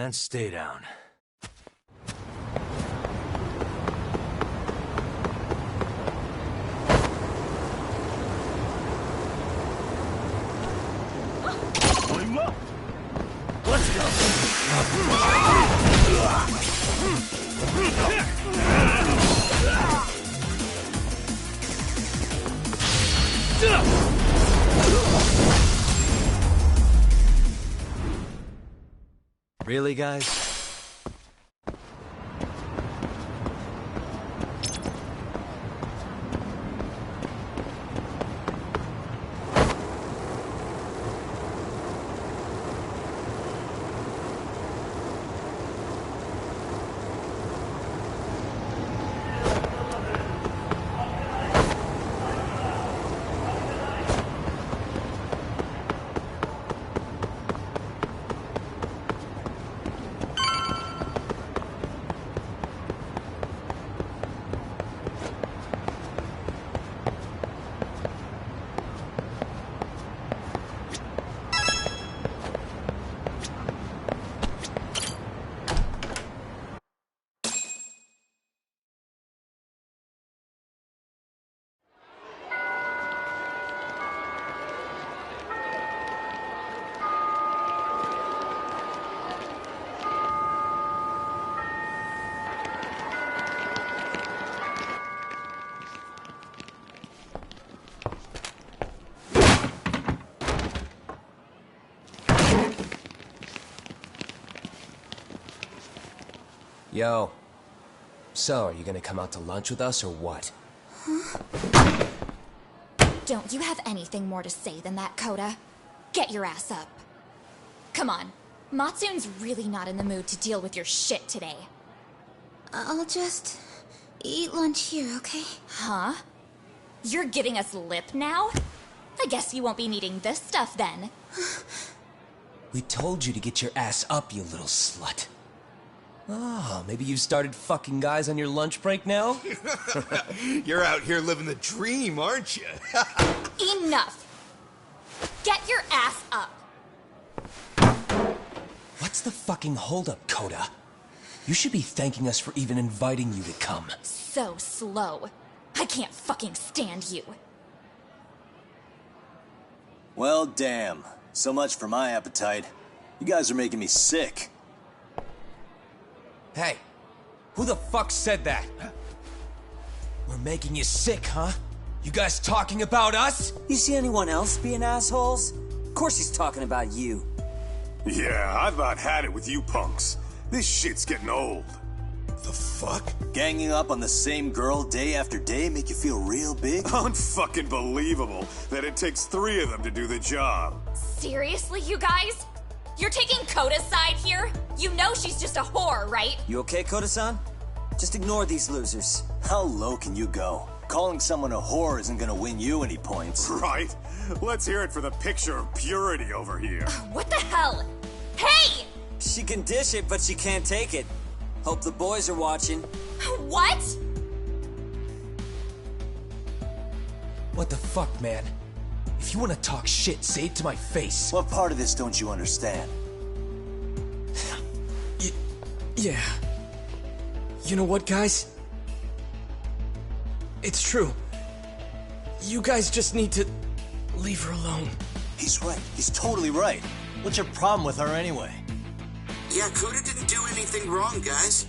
man, stay down. Let's go. Really, guys? Yo. So, are you gonna come out to lunch with us or what? Huh? Don't you have anything more to say than that, Koda? Get your ass up. Come on. Matsun's really not in the mood to deal with your shit today. I'll just eat lunch here, okay? Huh? You're giving us lip now? I guess you won't be needing this stuff then. We told you to get your ass up, you little slut. Oh, maybe you've started fucking guys on your lunch break now? You're out here living the dream, aren't you? Enough! Get your ass up! What's the fucking holdup, Koda? You should be thanking us for even inviting you to come. So slow. I can't fucking stand you. Well, damn. So much for my appetite. You guys are making me sick. Hey, who the fuck said that? We're making you sick, huh? You guys talking about us? You see anyone else being assholes? Of course he's talking about you. Yeah, I've about had it with you punks. This shit's getting old. The fuck? Ganging up on the same girl day after day make you feel real big? Unfucking believable that it takes 3 of them to do the job. Seriously, you guys? You're taking Koda's side here? You know she's just a whore, right? You okay, Koda-san? Just ignore these losers. How low can you go? Calling someone a whore isn't gonna win you any points. Right? Let's hear it for the picture of purity over here. What the hell? Hey! She can dish it, but she can't take it. Hope the boys are watching. What? What the fuck, man? If you want to talk shit, say it to my face. What part of this don't you understand? Yeah. You know what, guys? It's true. You guys just need to leave her alone. He's right. He's totally right. What's your problem with her anyway? Yeah, Koda didn't do anything wrong, guys.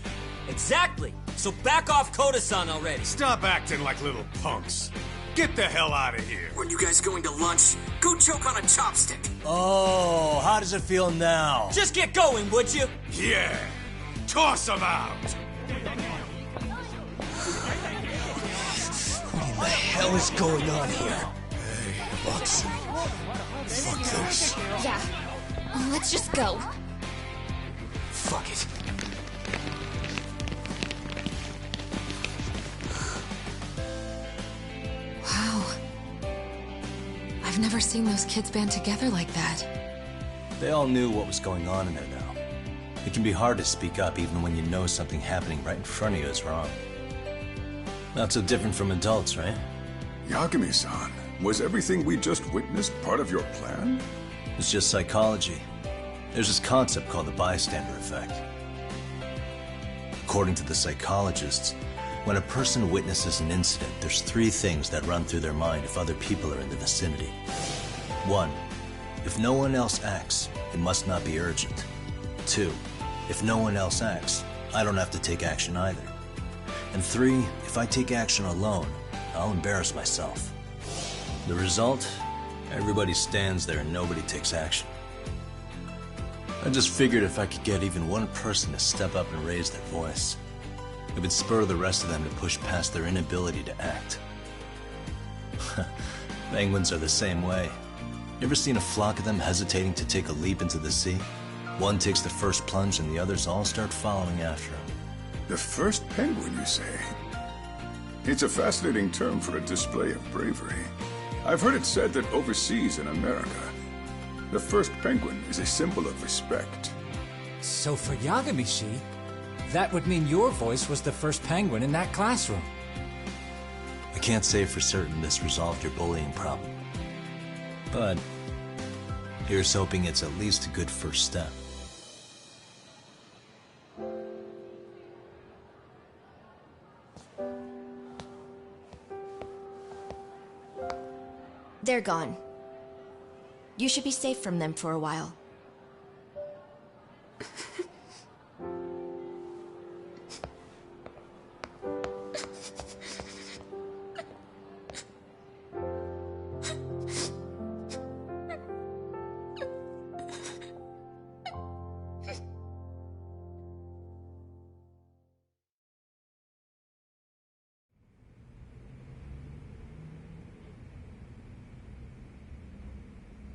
Exactly. So back off Koda-san already. Stop acting like little punks. Get the hell out of here. When you guys going to lunch, go choke on a chopstick. Oh, how does it feel now? Just get going, would you? Yeah. Toss them out. What in the hell is going on here? Hey, Watson. Fuck this. Yeah. Let's just go. Fuck it. Wow. I've never seen those kids band together like that. They all knew what was going on in there now. It can be hard to speak up even when you know something happening right in front of you is wrong. Not so different from adults, right? Yagami-san, was everything we just witnessed part of your plan? It's just psychology. There's this concept called the bystander effect. According to the psychologists, when a person witnesses an incident, there's three things that run through their mind if other people are in the vicinity. 1. If no one else acts, it must not be urgent. 2. If no one else acts, I don't have to take action either. And 3. If I take action alone, I'll embarrass myself. The result? Everybody stands there and nobody takes action. I just figured if I could get even one person to step up and raise their voice, it would spur the rest of them to push past their inability to act. Penguins are the same way. You ever seen a flock of them hesitating to take a leap into the sea? One takes the first plunge and the others all start following after him. The first penguin, you say? It's a fascinating term for a display of bravery. I've heard it said that overseas in America, the first penguin is a symbol of respect. So for Yagami-shi, that would mean your voice was the first penguin in that classroom. I can't say for certain this resolved your bullying problem. But here's hoping it's at least a good first step. They're gone. You should be safe from them for a while.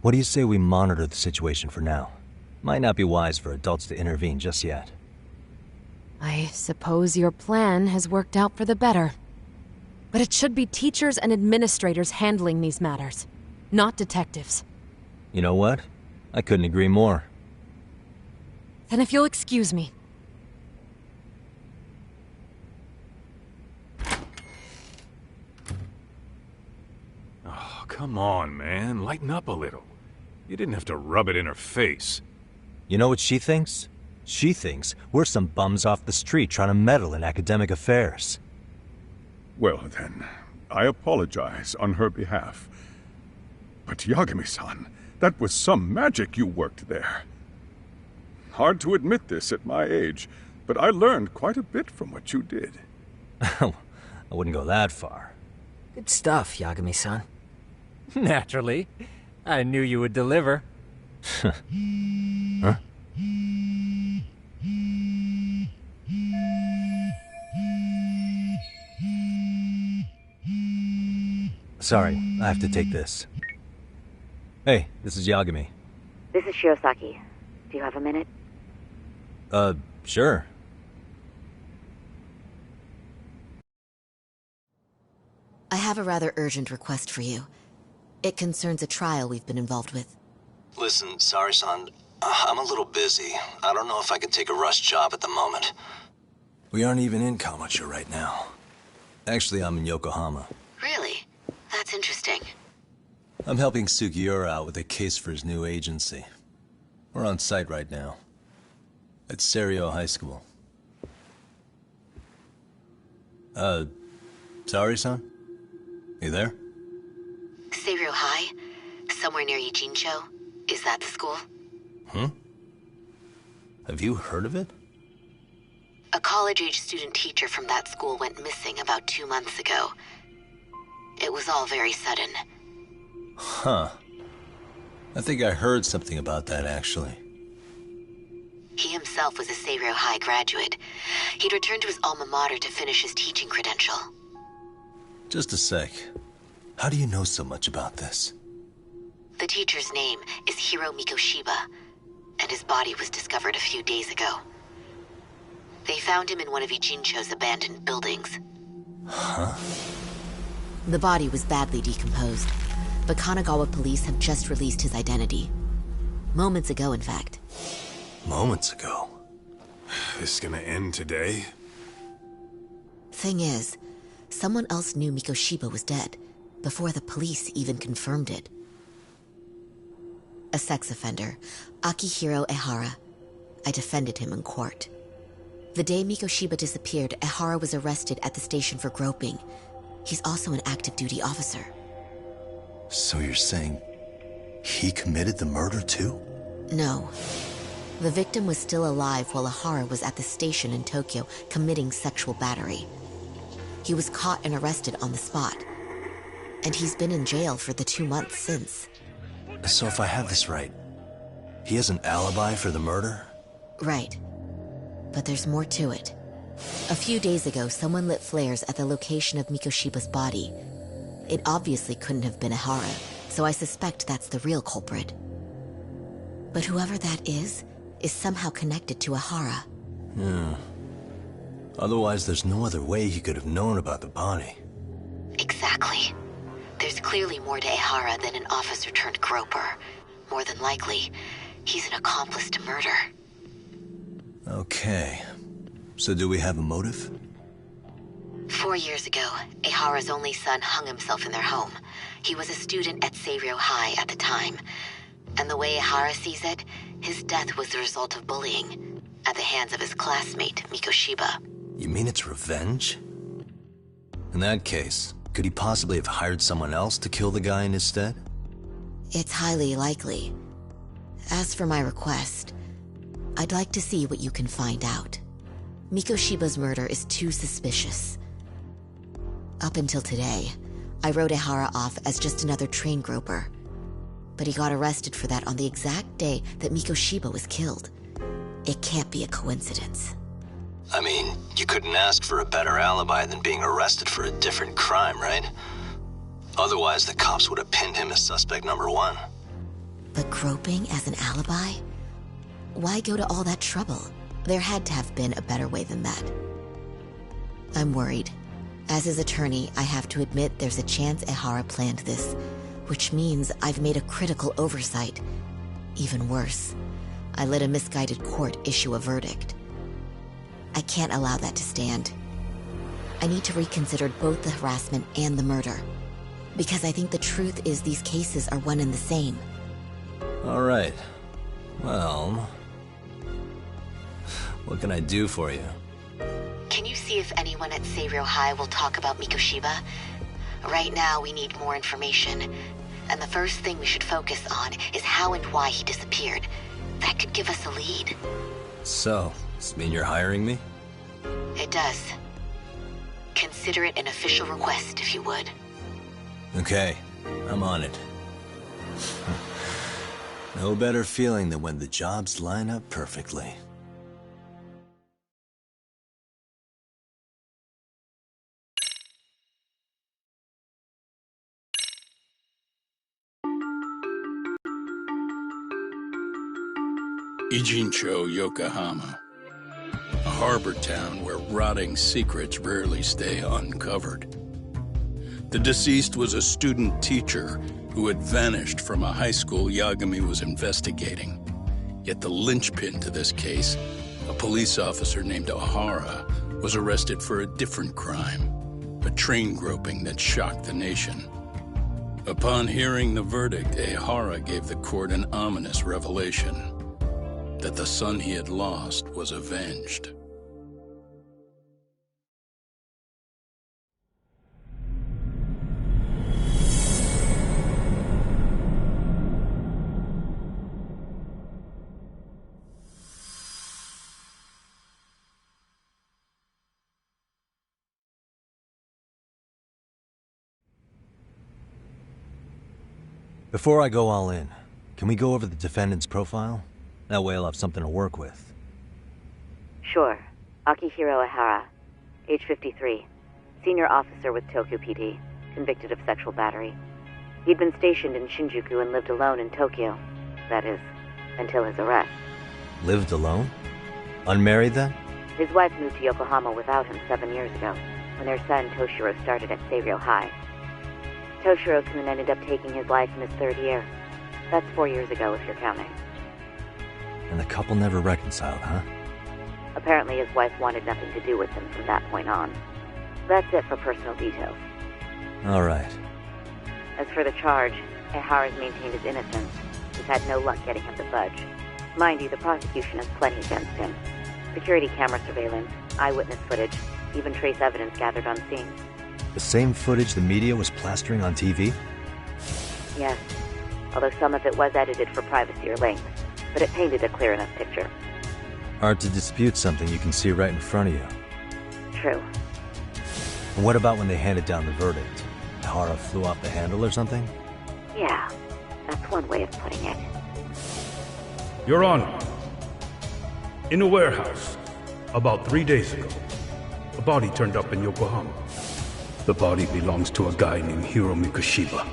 What do you say we monitor the situation for now? Might not be wise for adults to intervene just yet. I suppose your plan has worked out for the better. But it should be teachers and administrators handling these matters, not detectives. You know what? I couldn't agree more. Then if you'll excuse me. Oh, come on, man. Lighten up a little. You didn't have to rub it in her face. You know what she thinks? She thinks we're some bums off the street trying to meddle in academic affairs. Well then, I apologize on her behalf. But Yagami-san, that was some magic you worked there. Hard to admit this at my age, but I learned quite a bit from what you did. I wouldn't go that far. Good stuff, Yagami-san. Naturally. I knew you would deliver. Huh? Sorry, I have to take this. Hey, this is Yagami. This is Shirosaki. Do you have a minute? Sure. I have a rather urgent request for you. It concerns a trial we've been involved with. Listen, Sari-san, I'm a little busy. I don't know if I can take a rush job at the moment. We aren't even in Kamucha right now. Actually, I'm in Yokohama. Really? That's interesting. I'm helping Sugiura out with a case for his new agency. We're on site right now. At Serio High School. Sari-san? You there? Serio High? Somewhere near Ijincho? Is that the school? Have you heard of it? A college-age student teacher from that school went missing about 2 months ago. It was all very sudden. Huh. I think I heard something about that, actually. He himself was a Serio High graduate. He'd returned to his alma mater to finish his teaching credential. Just a sec. How do you know so much about this? The teacher's name is Hiro Mikoshiba, and his body was discovered a few days ago. They found him in one of Ijincho's abandoned buildings. Huh? The body was badly decomposed, but Kanagawa police have just released his identity. Moments ago, in fact. Moments ago? This gonna end today? Thing is, someone else knew Mikoshiba was dead, before the police even confirmed it. a sex offender, Akihiro Ehara. I defended him in court. The day Mikoshiba disappeared, Ehara was arrested at the station for groping. He's also an active duty officer. So you're saying he committed the murder too? No. The victim was still alive while Ehara was at the station in Tokyo committing sexual battery. He was caught and arrested on the spot. And he's been in jail for the 2 months since. So if I have this right, he has an alibi for the murder? Right. But there's more to it. A few days ago, someone lit flares at the location of Mikoshiba's body. It obviously couldn't have been Ehara, so I suspect that's the real culprit. But whoever that is somehow connected to Ehara. Yeah. Otherwise, there's no other way he could have known about the body. Exactly. There's clearly more to Ehara than an officer-turned-groper. More than likely, he's an accomplice to murder. Okay. So do we have a motive? 4 years ago, Ehara's only son hung himself in their home. He was a student at Seiryō High at the time. And the way Ehara sees it, his death was the result of bullying at the hands of his classmate, Mikoshiba. You mean it's revenge? In that case, could he possibly have hired someone else to kill the guy in his stead? It's highly likely. As for my request, I'd like to see what you can find out. Mikoshiba's murder is too suspicious. Up until today, I wrote Ehara off as just another train groper. But he got arrested for that on the exact day that Mikoshiba was killed. It can't be a coincidence. I mean, you couldn't ask for a better alibi than being arrested for a different crime, right? Otherwise, the cops would have pinned him as suspect number 1. But groping as an alibi? Why go to all that trouble? There had to have been a better way than that. I'm worried. As his attorney, I have to admit there's a chance Ehara planned this, which means I've made a critical oversight. Even worse, I let a misguided court issue a verdict. I can't allow that to stand. I need to reconsider both the harassment and the murder, because I think the truth is these cases are one and the same. All right. Well, what can I do for you? Can you see if anyone at Seiryō High will talk about Mikoshiba? Right now, we need more information. And the first thing we should focus on is how and why he disappeared. That could give us a lead. So, does this mean you're hiring me? It does. Consider it an official request, if you would. Okay, I'm on it. No better feeling than when the jobs line up perfectly. Ijincho, Yokohama. A harbor town where rotting secrets rarely stay uncovered. The deceased was a student teacher who had vanished from a high school Yagami was investigating. Yet the linchpin to this case, a police officer named Ehara, was arrested for a different crime, a train groping that shocked the nation. Upon hearing the verdict, Ehara gave the court an ominous revelation: that the son he had lost was avenged. Before I go all in, can we go over the defendant's profile? That way I'll have something to work with. Sure. Akihiro Ehara, age 53, senior officer with Tokyo PD, convicted of sexual battery. He'd been stationed in Shinjuku and lived alone in Tokyo. That is, until his arrest. Lived alone? Unmarried then? His wife moved to Yokohama without him 7 years ago, when their son Toshiro started at Seiryō High. Toshiro-kun ended up taking his life in his 3rd year. That's 4 years ago, if you're counting. And the couple never reconciled, huh? Apparently his wife wanted nothing to do with him from that point on. That's it for personal details. All right. As for the charge, Ehara's maintained his innocence. has had no luck getting him to budge. Mind you, the prosecution has plenty against him. Security camera surveillance, eyewitness footage, even trace evidence gathered on scene. The same footage the media was plastering on TV? Yes, although some of it was edited for privacy or length, but it painted a clear enough picture. Hard to dispute something you can see right in front of you. True. And what about when they handed down the verdict? Hara flew off the handle or something? Yeah, that's one way of putting it. Your Honor, in a warehouse, about 3 days ago, a body turned up in Yokohama. The body belongs to a guy named Hiro Mikoshiba.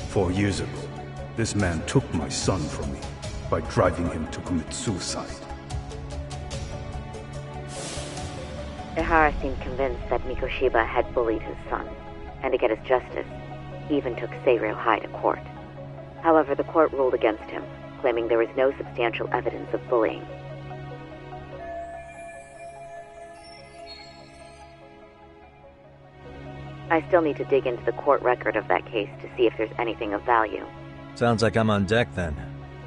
4 years ago, this man took my son from me by driving him to commit suicide. Ihara seemed convinced that Mikoshiba had bullied his son, and to get his justice, he even took Seiryo High to court. However, the court ruled against him, claiming there was no substantial evidence of bullying. I still need to dig into the court record of that case to see if there's anything of value. Sounds like I'm on deck then.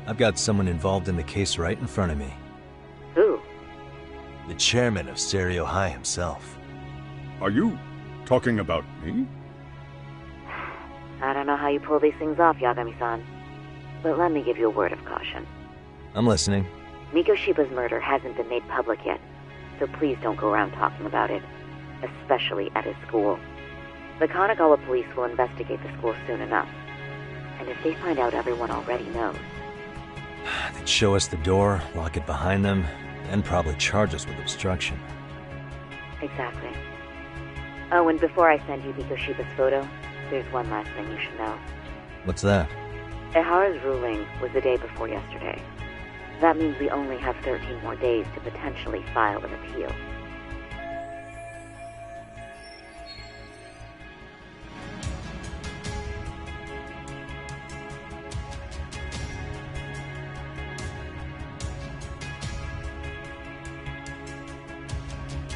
I've got someone involved in the case right in front of me. Who? The chairman of Seiryo High himself. Are you talking about me? I don't know how you pull these things off, Yagami-san. But let me give you a word of caution. I'm listening. Mikoshiba's murder hasn't been made public yet, so please don't go around talking about it, especially at his school. The Kanagawa police will investigate the school soon enough, and if they find out everyone already knows... They'd show us the door, lock it behind them, and probably charge us with obstruction. Exactly. Oh, and before I send you Mikoshiba's photo, there's one last thing you should know. What's that? Ihara's ruling was the day before yesterday. That means we only have 13 more days to potentially file an appeal.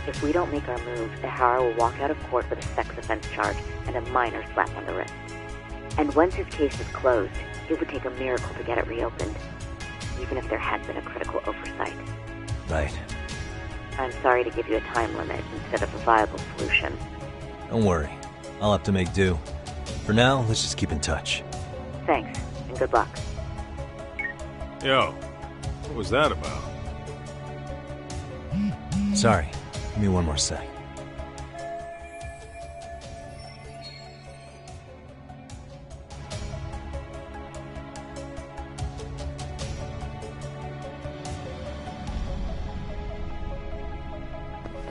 If we don't make our move, Ihara will walk out of court with a sex offense charge and a minor slap on the wrist. And once his case is closed, it would take a miracle to get it reopened, even if there had been a critical oversight. Right. I'm sorry to give you a time limit instead of a viable solution. Don't worry. I'll have to make do. For now, let's just keep in touch. Thanks, and good luck. Yo, what was that about? Sorry. Give me one more sec.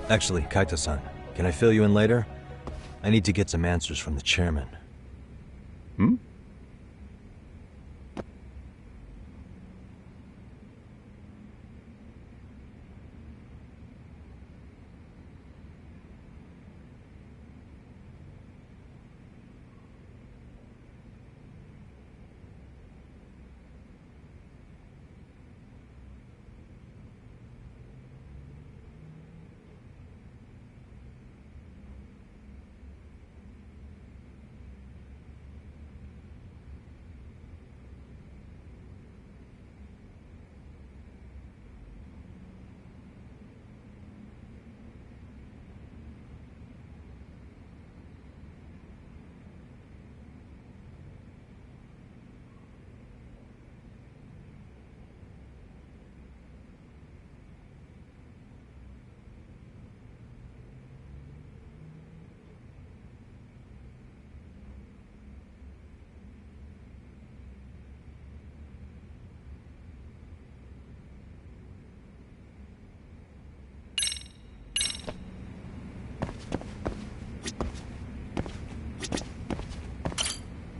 Actually, Kaito-san, can I fill you in later? I need to get some answers from the chairman. Hmm?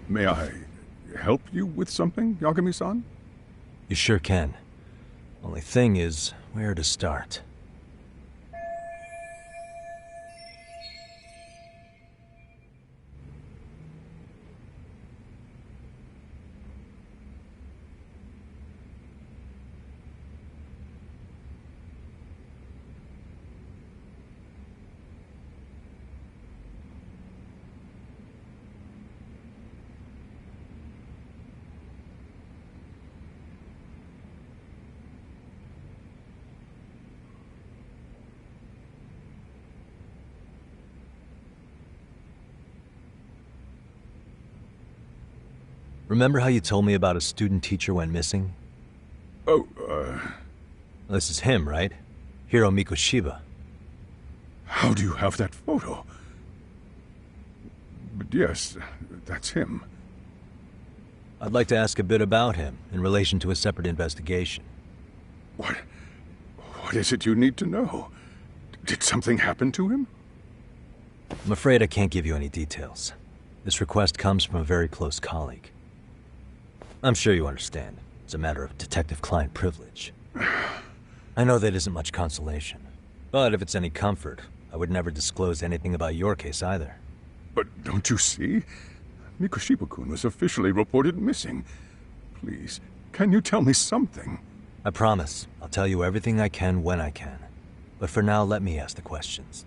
May I help you with something, Yagami-san? You sure can. Only thing is, where to start? Remember how you told me about a student teacher went missing? Oh, This is him, right? Hiro Mikoshiba. How do you have that photo? But yes, that's him. I'd like to ask a bit about him in relation to a separate investigation. What is it you need to know? Did something happen to him? I'm afraid I can't give you any details. This request comes from a very close colleague. I'm sure you understand. It's a matter of detective-client privilege. I know that isn't much consolation. But if it's any comfort, I would never disclose anything about your case either. But don't you see? Mikoshiba-kun was officially reported missing. Please, can you tell me something? I promise. I'll tell you everything I can when I can. But for now, let me ask the questions.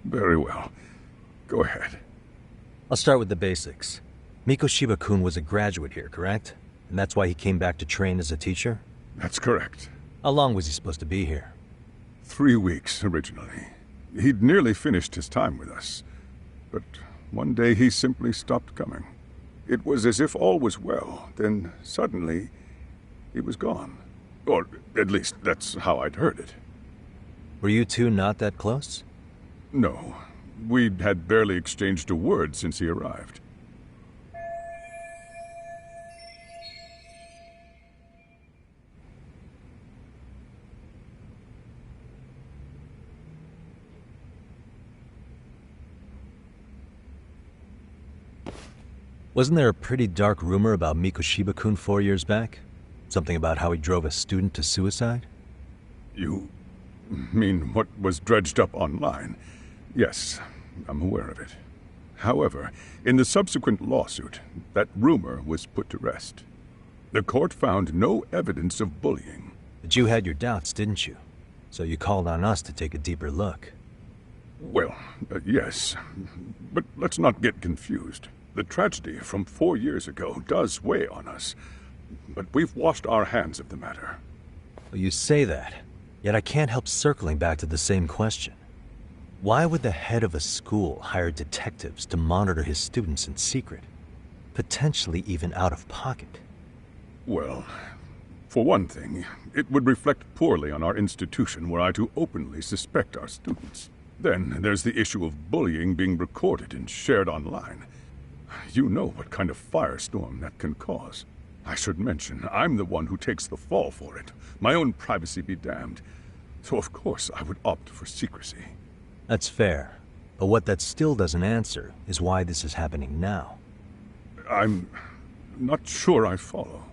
Very well. Go ahead. I'll start with the basics. Mikoshiba-kun was a graduate here, correct? And that's why he came back to train as a teacher? That's correct. How long was he supposed to be here? 3 weeks, originally. He'd nearly finished his time with us. But one day he simply stopped coming. It was as if all was well, then suddenly he was gone. Or at least that's how I'd heard it. Were you two not that close? No. We'd had barely exchanged a word since he arrived. Wasn't there a pretty dark rumor about Mikoshiba-kun 4 years back? Something about how he drove a student to suicide? You mean what was dredged up online? Yes, I'm aware of it. However, in the subsequent lawsuit, that rumor was put to rest. The court found no evidence of bullying. But you had your doubts, didn't you? So you called on us to take a deeper look. Well, yes. But let's not get confused. The tragedy from 4 years ago does weigh on us. But we've washed our hands of the matter. Well, you say that, yet I can't help circling back to the same question. Why would the head of a school hire detectives to monitor his students in secret? Potentially even out of pocket. Well, for one thing, it would reflect poorly on our institution were I to openly suspect our students. Then there's the issue of bullying being recorded and shared online. You know what kind of firestorm that can cause. I should mention, I'm the one who takes the fall for it. My own privacy be damned. So of course I would opt for secrecy. That's fair. But what that still doesn't answer is why this is happening now. I'm not sure I follow.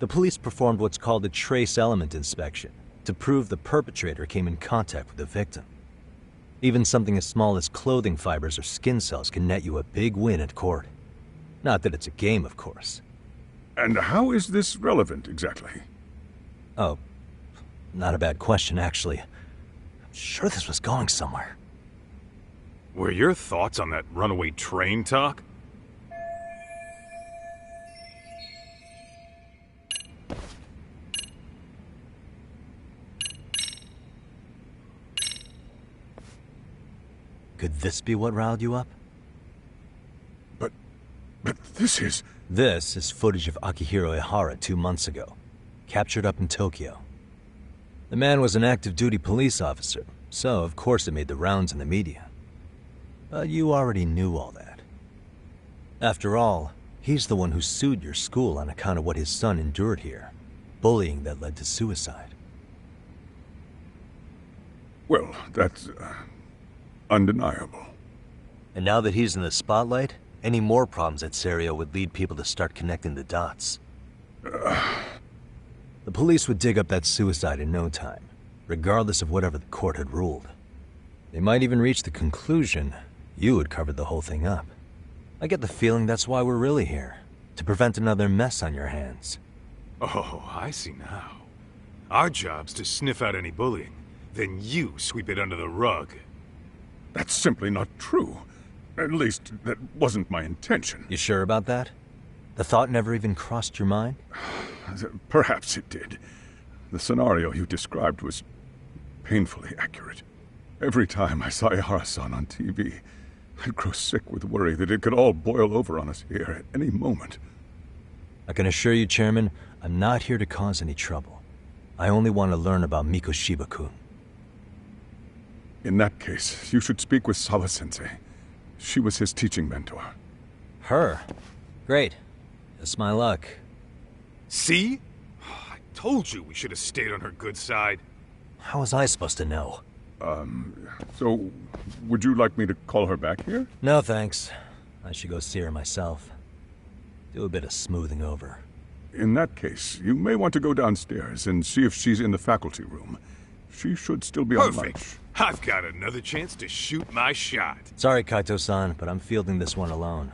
The police performed what's called a trace element inspection to prove the perpetrator came in contact with the victim. Even something as small as clothing fibers or skin cells can net you a big win at court. Not that it's a game, of course. And how is this relevant, exactly? Oh, not a bad question, actually. I'm sure this was going somewhere. Were your thoughts on that runaway train talk? Could this be what riled you up? But this is... This is footage of Akihiro Ihara 2 months ago, captured up in Tokyo. The man was an active-duty police officer, so of course it made the rounds in the media. But you already knew all that. After all, he's the one who sued your school on account of what his son endured here. Bullying that led to suicide. Well, that's... undeniable. And now that he's in the spotlight, any more problems at Serio would lead people to start connecting the dots. The police would dig up that suicide in no time, regardless of whatever the court had ruled. They might even reach the conclusion you had covered the whole thing up. I get the feeling that's why we're really here, to prevent another mess on your hands. Oh, I see now. Our job's to sniff out any bullying, then you sweep it under the rug. That's simply not true. At least, that wasn't my intention. You sure about that? The thought never even crossed your mind? Perhaps it did. The scenario you described was painfully accurate. Every time I saw Ihara-san on TV, I'd grow sick with worry that it could all boil over on us here at any moment. I can assure you, Chairman, I'm not here to cause any trouble. I only want to learn about Mikoshiba-kun. In that case, you should speak with Sawa-sensei. She was his teaching mentor. Her? Great. Just my luck. See? I told you we should have stayed on her good side. How was I supposed to know? So, would you like me to call her back here? No, thanks. I should go see her myself. Do a bit of smoothing over. In that case, you may want to go downstairs and see if she's in the faculty room. She should still be on lunch. Perfect. I've got another chance to shoot my shot. Sorry, Kaito-san, but I'm fielding this one alone.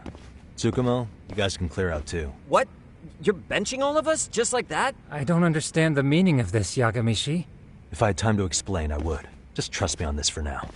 Tsukumo, you guys can clear out too. What? You're benching all of us? Just like that? I don't understand the meaning of this, Yagami-shi. If I had time to explain, I would. Just trust me on this for now.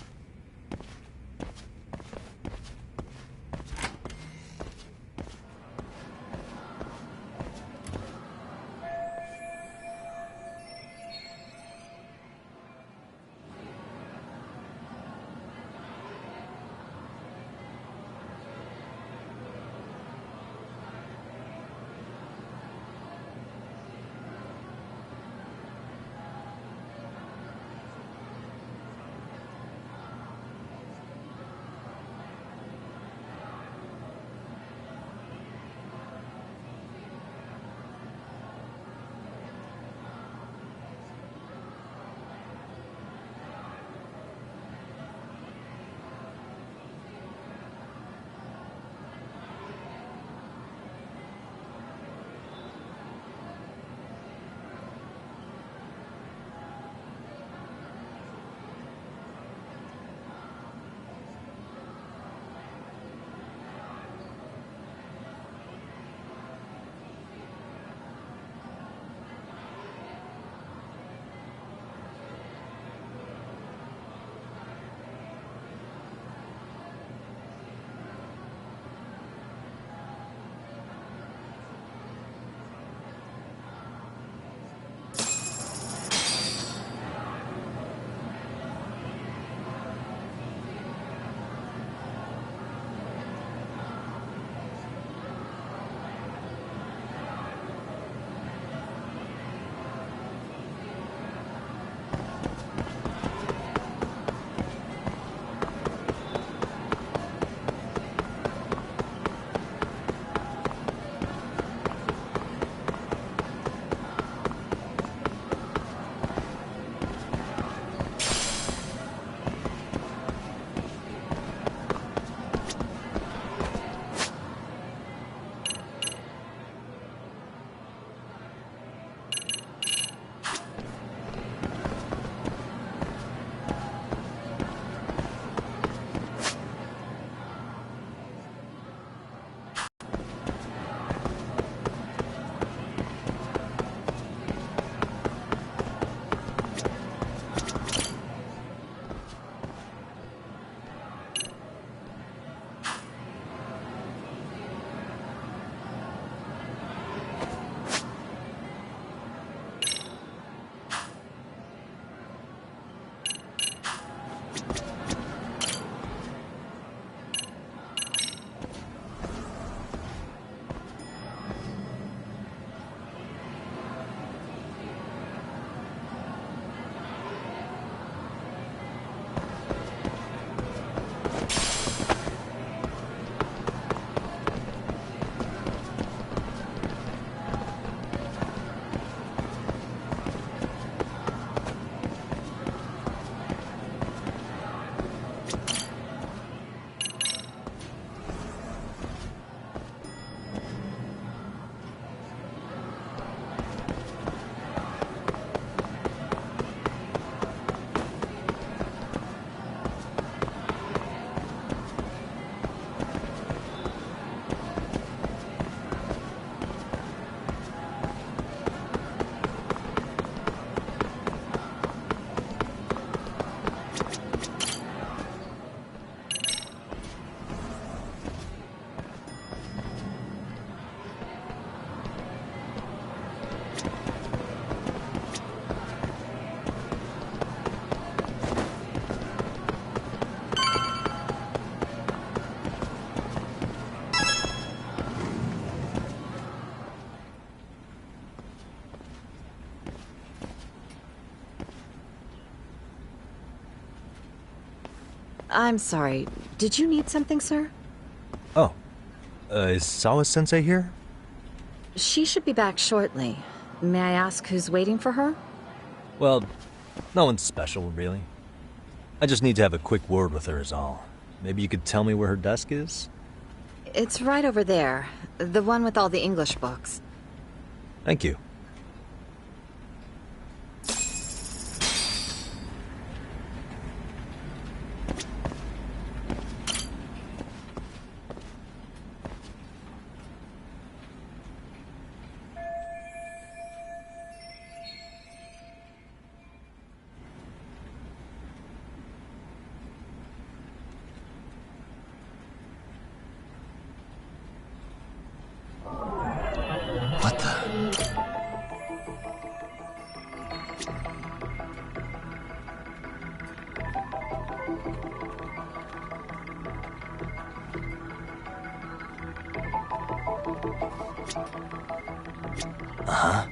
I'm sorry. Did you need something, sir? Oh. Is Sawa-sensei here? She should be back shortly. May I ask who's waiting for her? Well, no one's special, really. I just need to have a quick word with her is all. Maybe you could tell me where her desk is? It's right over there. The one with all the English books. Thank you. What the? Uh-huh.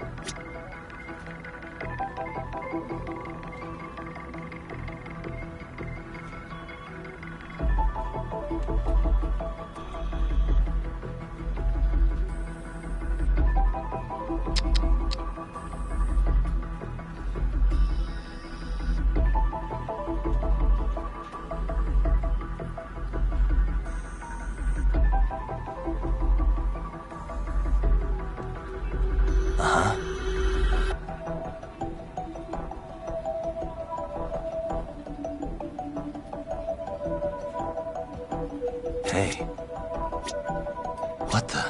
Hey. What the?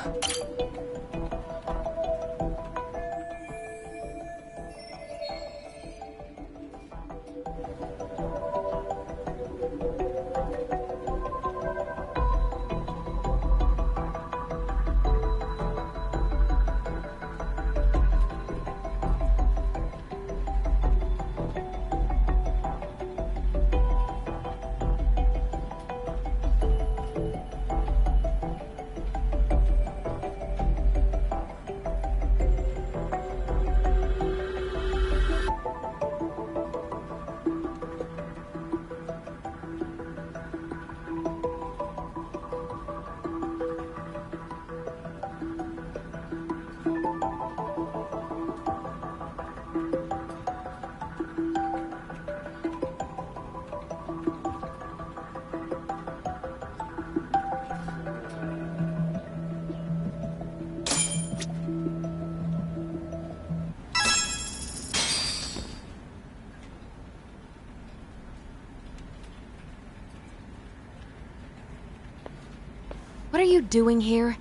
What are you doing here?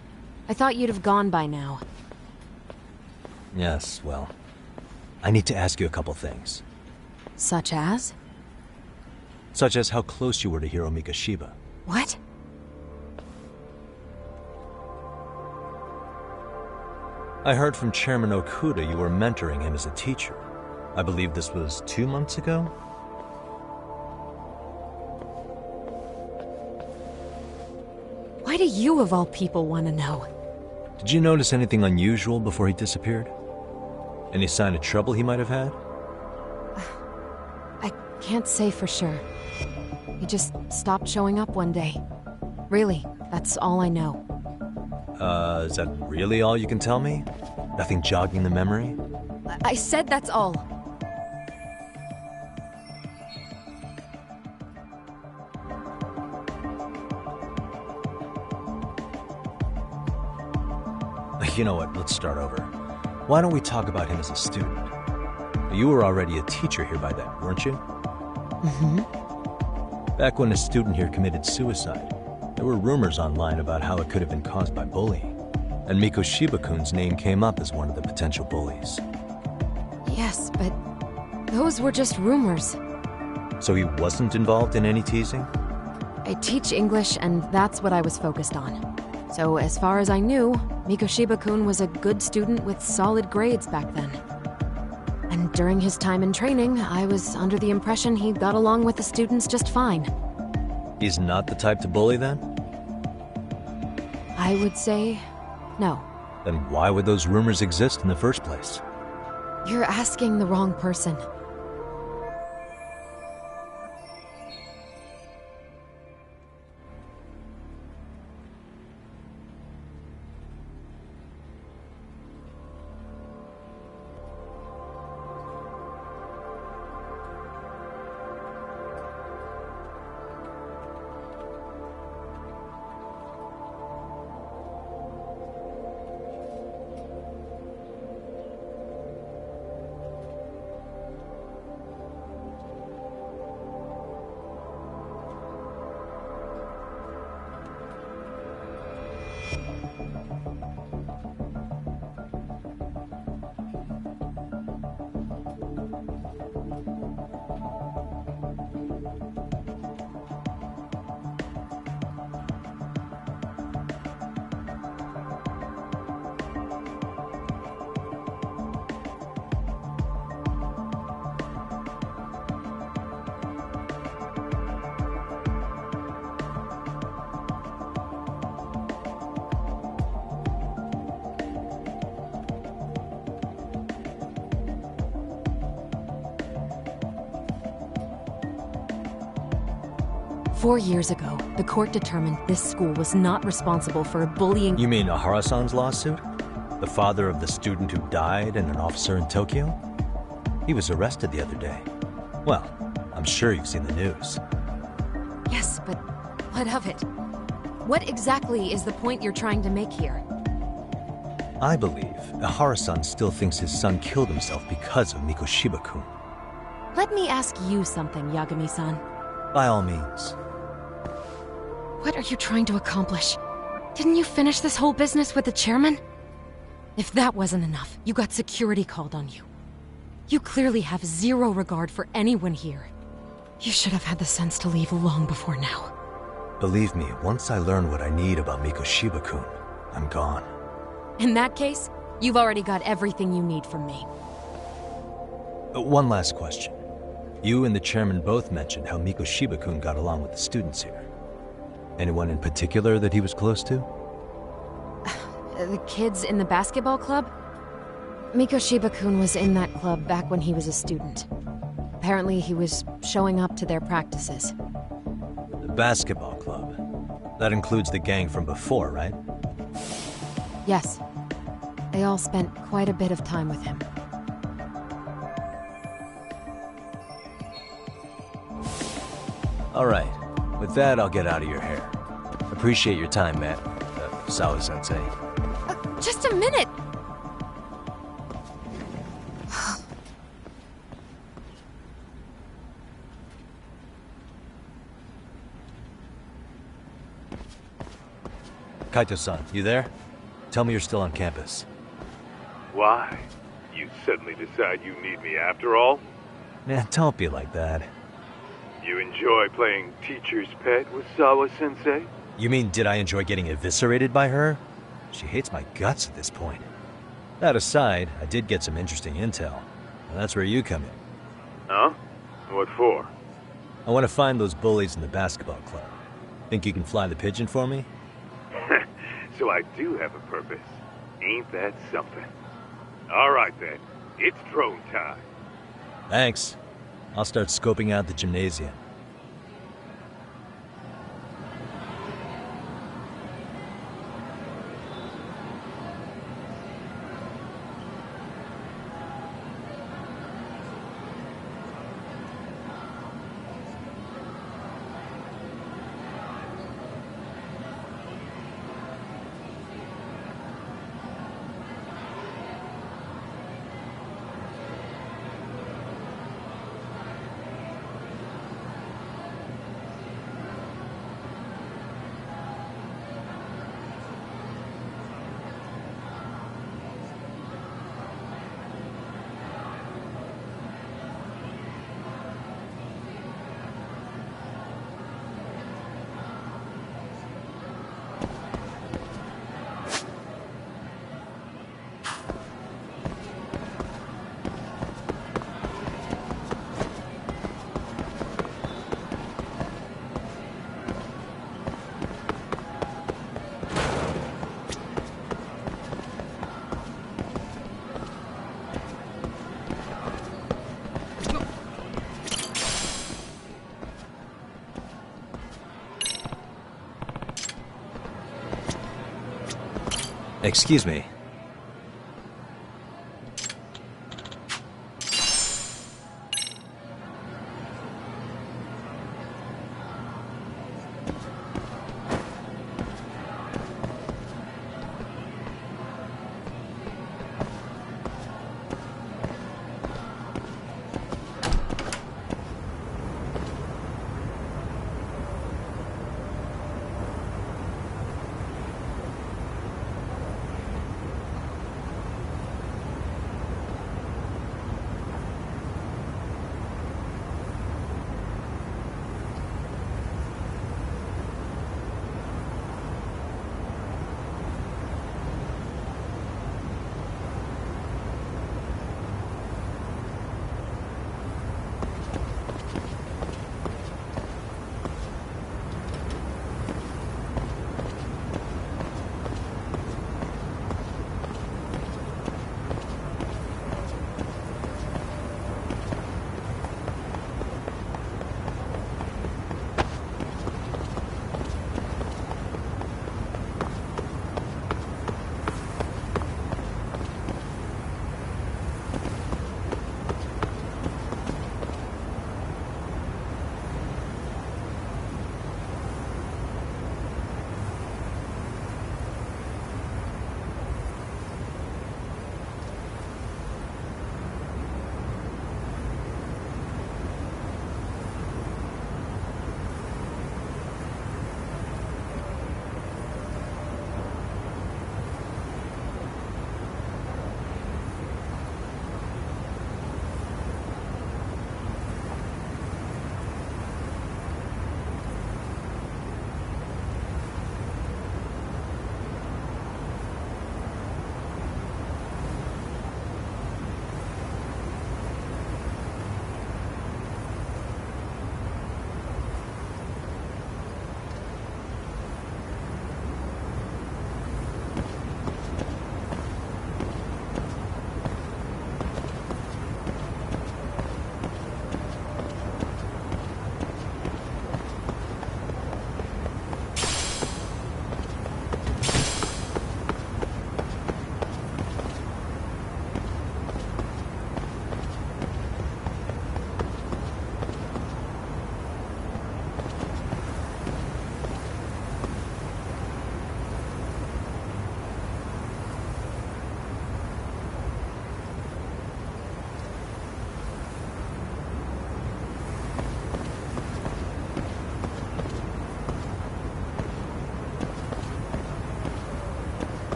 I thought you'd have gone by now. Yes, well, I need to ask you a couple things. Such as? Such as how close you were to Hiro Mikoshiba. What? I heard from Chairman Okuda you were mentoring him as a teacher. I believe this was 2 months ago? Why do you, of all people, want to know? Did you notice anything unusual before he disappeared? Any sign of trouble he might have had? I can't say for sure. He just stopped showing up one day. Really, that's all I know. Is that really all you can tell me? Nothing jogging the memory? I said that's all. You know what, let's start over. Why don't we talk about him as a student? You were already a teacher here by then, weren't you? Mm-hmm. Back when a student here committed suicide, there were rumors online about how it could have been caused by bullying. And Mikoshiba-kun's name came up as one of the potential bullies. Yes, but those were just rumors. So he wasn't involved in any teasing? I teach English, and that's what I was focused on. So as far as I knew, Mikoshiba-kun was a good student with solid grades back then. And during his time in training, I was under the impression he got along with the students just fine. He's not the type to bully then? I would say no. Then why would those rumors exist in the first place? You're asking the wrong person. 4 years ago, the court determined this school was not responsible for bullying— You mean Ahara-san's lawsuit? The father of the student who died and an officer in Tokyo? He was arrested the other day. Well, I'm sure you've seen the news. Yes, but what of it? What exactly is the point you're trying to make here? I believe Ahara-san still thinks his son killed himself because of Mikoshiba-kun. Let me ask you something, Yagami-san. By all means. What are you trying to accomplish? Didn't you finish this whole business with the chairman? If that wasn't enough, you got security called on you. You clearly have zero regard for anyone here. You should have had the sense to leave long before now. Believe me, once I learn what I need about Mikoshiba-kun, I'm gone. In that case, you've already got everything you need from me. One last question. You and the chairman both mentioned how Mikoshiba-kun got along with the students here. Anyone in particular that he was close to? The kids in the basketball club? Mikoshiba-kun was in that club back when he was a student. Apparently he was showing up to their practices. The basketball club? That includes the gang from before, right? Yes. They all spent quite a bit of time with him. All right. With that, I'll get out of your hair. Appreciate your time, Matt. Sawa-sensei. Just a minute! Kaito-san, you there? Tell me you're still on campus. Why? You suddenly decide you need me after all? Man, don't be like that. You enjoy playing teacher's pet with Sawa-sensei? You mean, did I enjoy getting eviscerated by her? She hates my guts at this point. That aside, I did get some interesting intel. And that's where you come in. Huh? What for? I want to find those bullies in the basketball club. Think you can fly the pigeon for me? So I do have a purpose. Ain't that something? All right then, it's drone time. Thanks. I'll start scoping out the gymnasium. Excuse me.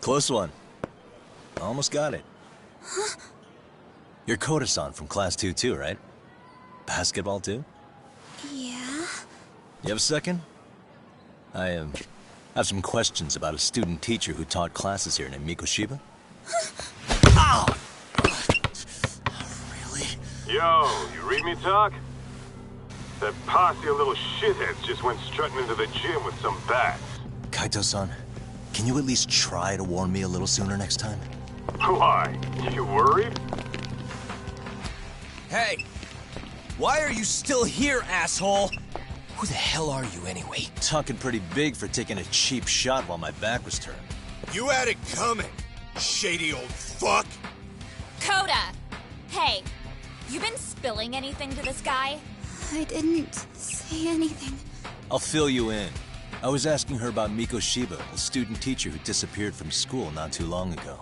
Close one. Almost got it. Huh? You're Koda-san from Class 2 too, right? Basketball too? Yeah? You have a second? I have some questions about a student teacher who taught classes here named Mikoshiba. Ow! Really? Yo, you read me talk? That posse of little shitheads just went strutting into the gym with some bats. Kaito-san, can you at least try to warn me a little sooner next time? Why? You worried? Hey! Why are you still here, asshole? Who the hell are you, anyway? Talking pretty big for taking a cheap shot while my back was turned. You had it coming, shady old fuck! Coda! Hey, you been spilling anything to this guy? I didn't say anything. I'll fill you in. I was asking her about Mikoshiba, a student teacher who disappeared from school not too long ago.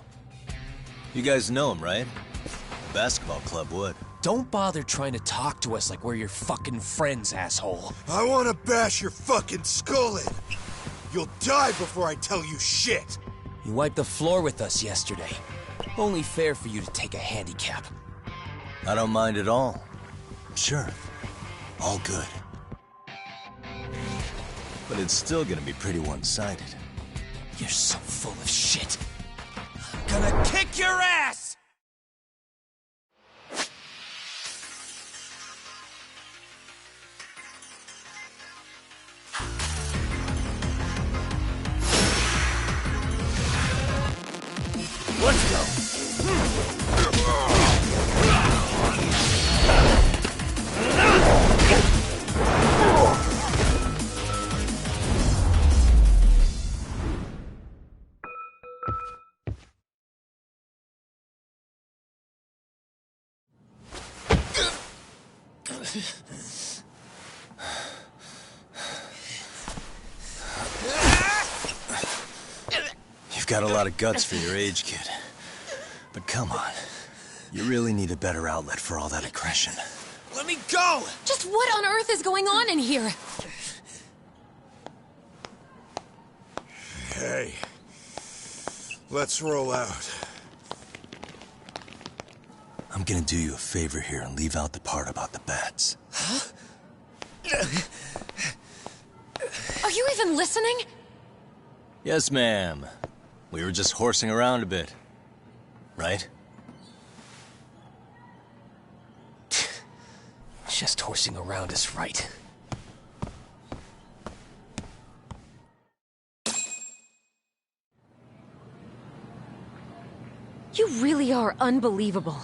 You guys know him, right? The basketball club would. Don't bother trying to talk to us like we're your fucking friends, asshole. I wanna bash your fucking skull in. You'll die before I tell you shit. You wiped the floor with us yesterday. Only fair for you to take a handicap. I don't mind at all. Sure. All good. But it's still gonna be pretty one-sided. You're so full of shit. I'm gonna kick your ass! Let's go. You've got a lot of guts for your age, kid. But come on. You really need a better outlet for all that aggression. Let me go! Just what on earth is going on in here? Hey. Let's roll out. I'm gonna do you a favor here and leave out the part about the bats. Huh? Are you even listening? Yes, ma'am. We were just horsing around a bit. Right? Just horsing around is right. You really are unbelievable.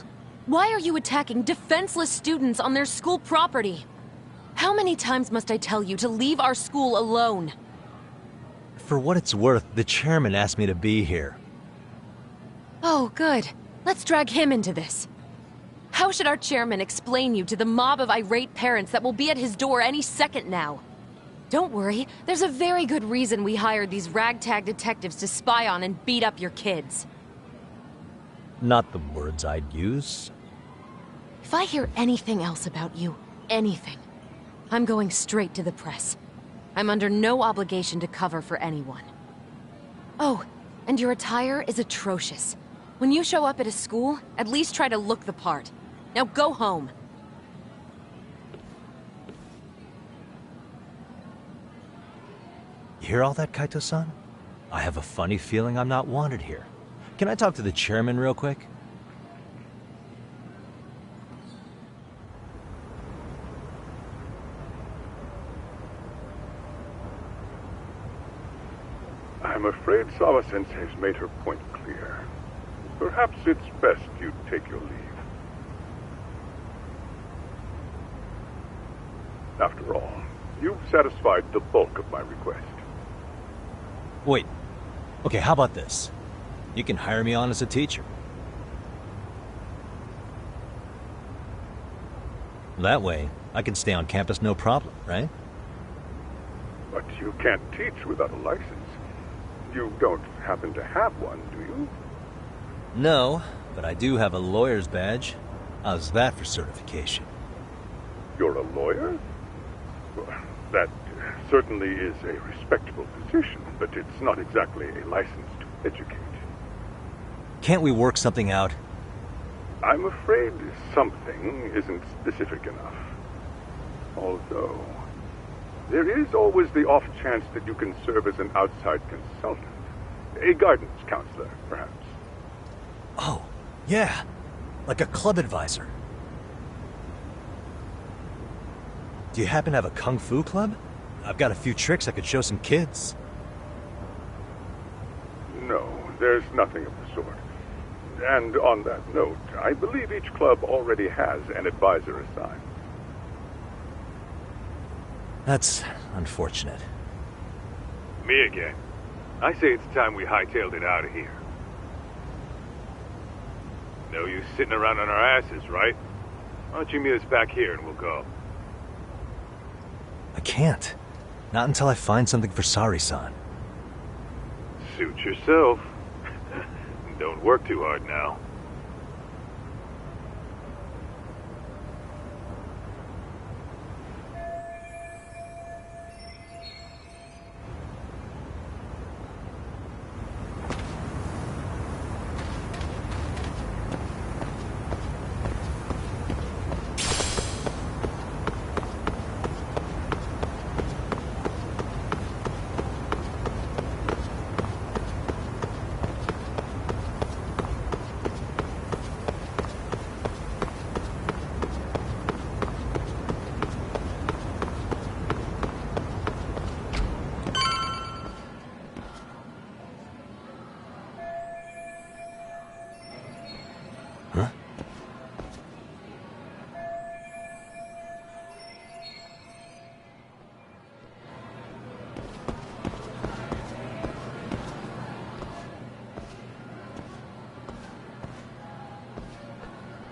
Why are you attacking defenseless students on their school property? How many times must I tell you to leave our school alone? For what it's worth, the chairman asked me to be here. Oh, good. Let's drag him into this. How should our chairman explain you to the mob of irate parents that will be at his door any second now? Don't worry, there's a very good reason we hired these ragtag detectives to spy on and beat up your kids. Not the words I'd use. If I hear anything else about you, anything, I'm going straight to the press. I'm under no obligation to cover for anyone. Oh, and your attire is atrocious. When you show up at a school, at least try to look the part. Now go home. You hear all that, Kaito-san? I have a funny feeling I'm not wanted here. Can I talk to the chairman real quick? I'm afraid Sawa-sensei's made her point clear. Perhaps it's best you take your leave. After all, you've satisfied the bulk of my request. Wait. Okay, how about this? You can hire me on as a teacher. That way, I can stay on campus no problem, right? But you can't teach without a license. You don't happen to have one, do you? No, but I do have a lawyer's badge. How's that for certification? You're a lawyer? Well, that certainly is a respectable position, but it's not exactly a license to educate. Can't we work something out? I'm afraid something isn't specific enough. Although, there is always the off chance that you can serve as an outside consultant. A guidance counselor, perhaps. Oh, yeah. Like a club advisor. Do you happen to have a kung fu club? I've got a few tricks I could show some kids. No, there's nothing of the sort. And on that note, I believe each club already has an advisor assigned. That's unfortunate. Me again. I say it's time we hightailed it out of here. No use sitting around on our asses, right? Why don't you meet us back here and we'll go? I can't. Not until I find something for Sari-san. Suit yourself. Don't work too hard now.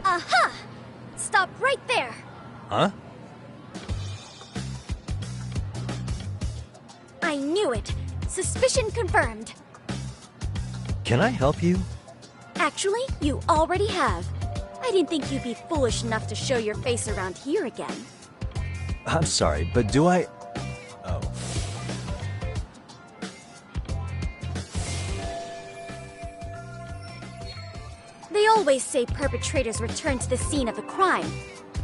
Aha! Stop right there! Huh? I knew it! Suspicion confirmed. Can I help you? Actually, you already have. I didn't think you'd be foolish enough to show your face around here again. I'm sorry, but do I... Oh. They always say perpetrators return to the scene of the crime.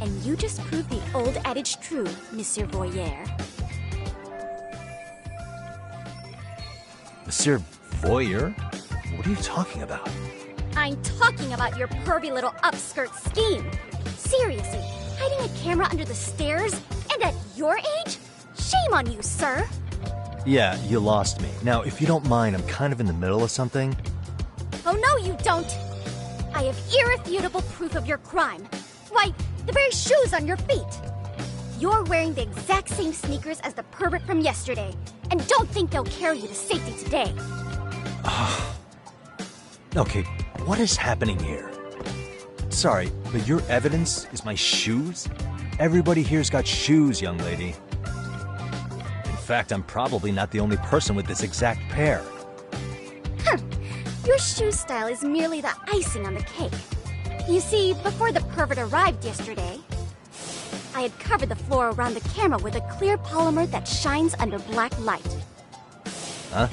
And you just proved the old adage true, Monsieur Voyeur. Monsieur Voyeur? What are you talking about? I'm talking about your pervy little upskirt scheme. Seriously, hiding a camera under the stairs? And at your age? Shame on you, sir! Yeah, you lost me. Now, if you don't mind, I'm kind of in the middle of something. Oh no, you don't! I have irrefutable proof of your crime. Why, the very shoes on your feet. You're wearing the exact same sneakers as the pervert from yesterday. And don't think they'll carry you to safety today. Okay, what is happening here? Sorry, but your evidence is my shoes? Everybody here's got shoes, young lady. In fact, I'm probably not the only person with this exact pair. Your shoe style is merely the icing on the cake. You see, before the pervert arrived yesterday, I had covered the floor around the camera with a clear polymer that shines under black light. Huh?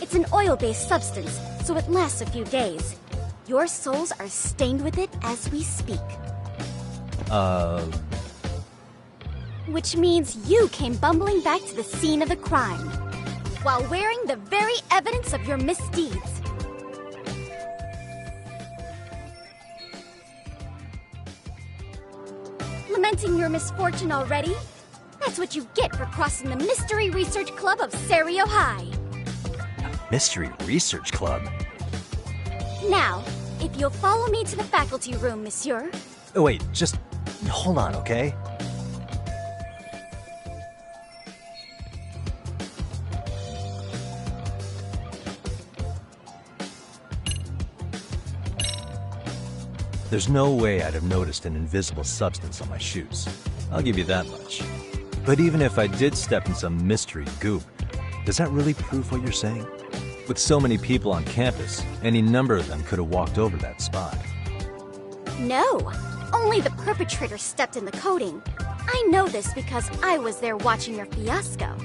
It's an oil-based substance, so it lasts a few days. Your soles are stained with it as we speak. Which means you came bumbling back to the scene of the crime, while wearing the very evidence of your misdeeds. Lamenting your misfortune already? That's what you get for crossing the Mystery Research Club of Serio High. Mystery Research Club? Now, if you'll follow me to the faculty room, monsieur. Oh, wait, just hold on, okay? There's no way I'd have noticed an invisible substance on my shoes. I'll give you that much. But even if I did step in some mystery goop, does that really prove what you're saying? With so many people on campus, any number of them could have walked over that spot. No, only the perpetrator stepped in the coating. I know this because I was there watching your fiasco.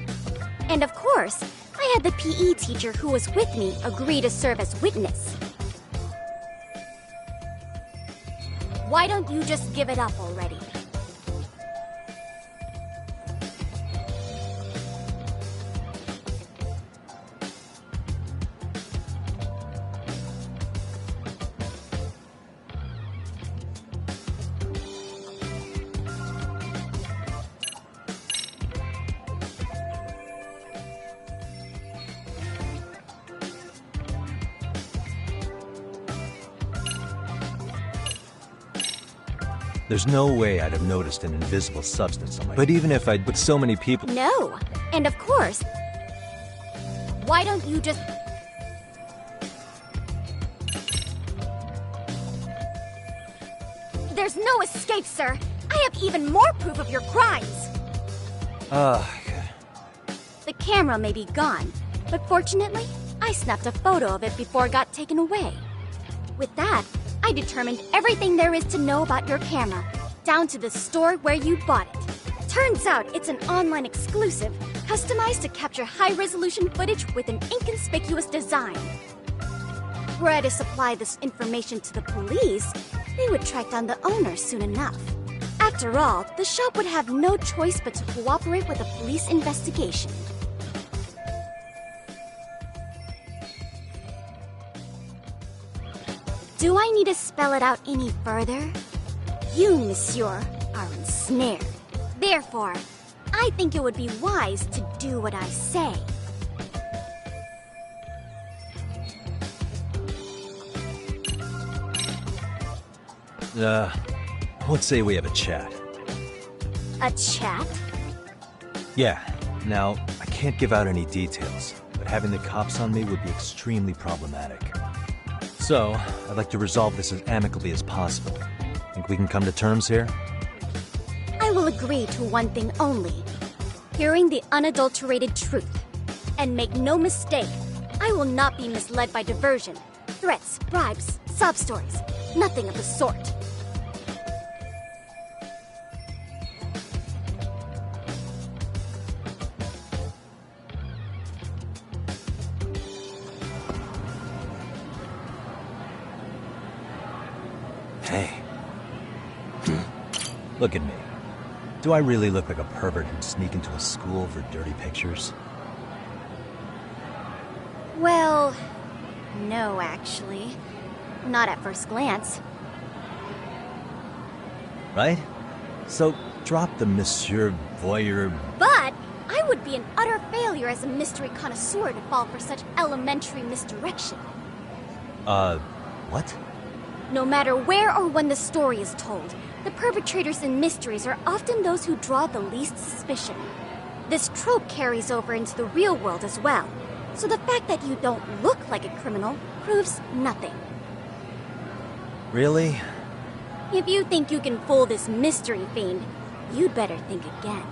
And of course, I had the PE teacher who was with me agree to serve as witness. Why don't you just give it up already? There's no way I'd have noticed an invisible substance on my... But even if I'd... With so many people... No. And of course... Why don't you just... There's no escape, sir. I have even more proof of your crimes. Okay. The camera may be gone, but fortunately, I snapped a photo of it before it got taken away. With that, I determined everything there is to know about your camera, down to the store where you bought it. Turns out it's an online exclusive, customized to capture high-resolution footage with an inconspicuous design. Were I to supply this information to the police, they would track down the owner soon enough. After all, the shop would have no choice but to cooperate with a police investigation. Do I need to spell it out any further? You, monsieur, are ensnared. Therefore, I think it would be wise to do what I say. Let's say we have a chat. A chat? Yeah. Now, I can't give out any details, but having the cops on me would be extremely problematic. So, I'd like to resolve this as amicably as possible. Think we can come to terms here? I will agree to one thing only. Hearing the unadulterated truth. And make no mistake, I will not be misled by diversion, threats, bribes, sob stories. Nothing of the sort. Hey. Look at me. Do I really look like a pervert who'd sneak into a school for dirty pictures? Well, no, actually. Not at first glance. Right? So, drop the Monsieur Voyeur... But I would be an utter failure as a mystery connoisseur to fall for such elementary misdirection. What? No matter where or when the story is told, the perpetrators in mysteries are often those who draw the least suspicion. This trope carries over into the real world as well, so the fact that you don't look like a criminal proves nothing. Really? If you think you can fool this mystery fiend, you'd better think again.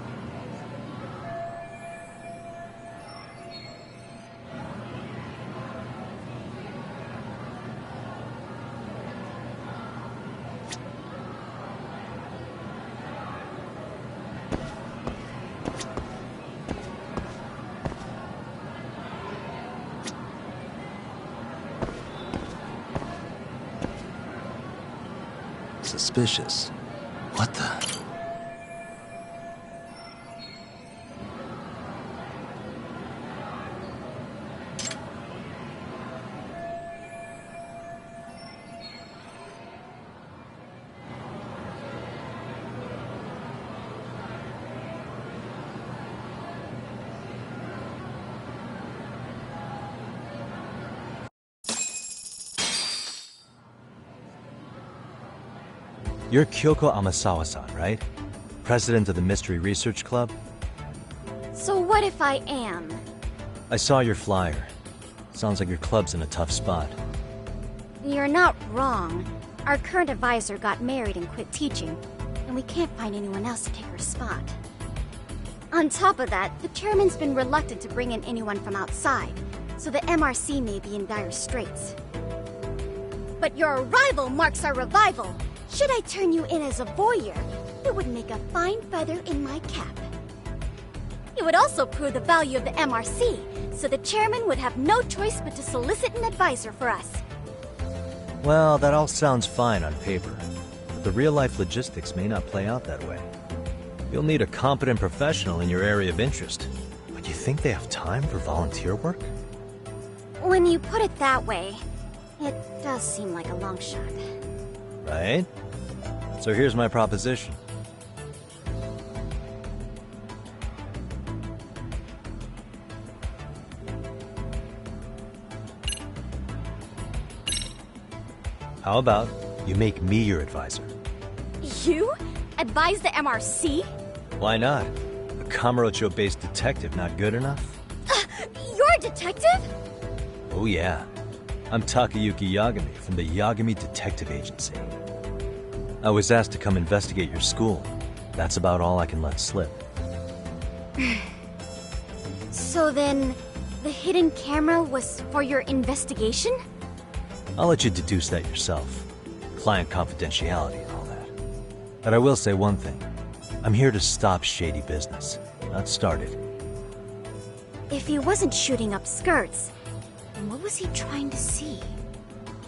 Suspicious. What the... You're Kyoko Amasawa-san, right? President of the Mystery Research Club? So what if I am? I saw your flyer. Sounds like your club's in a tough spot. You're not wrong. Our current advisor got married and quit teaching, and we can't find anyone else to take her spot. On top of that, the chairman's been reluctant to bring in anyone from outside, so the MRC may be in dire straits. But your arrival marks our revival! Should I turn you in as a voyeur, it would make a fine feather in my cap. It would also prove the value of the MRC, so the chairman would have no choice but to solicit an advisor for us. Well, that all sounds fine on paper. But the real-life logistics may not play out that way. You'll need a competent professional in your area of interest. But you think they have time for volunteer work? When you put it that way, it does seem like a long shot. Right? So here's my proposition. How about you make me your advisor? You? Advise the MRC? Why not? A Kamurocho-based detective not good enough? You're a detective? Oh yeah. I'm Takayuki Yagami from the Yagami Detective Agency. I was asked to come investigate your school. That's about all I can let slip. So then, the hidden camera was for your investigation? I'll let you deduce that yourself. Client confidentiality and all that. But I will say one thing. I'm here to stop shady business, not start it. If he wasn't shooting up skirts, then what was he trying to see?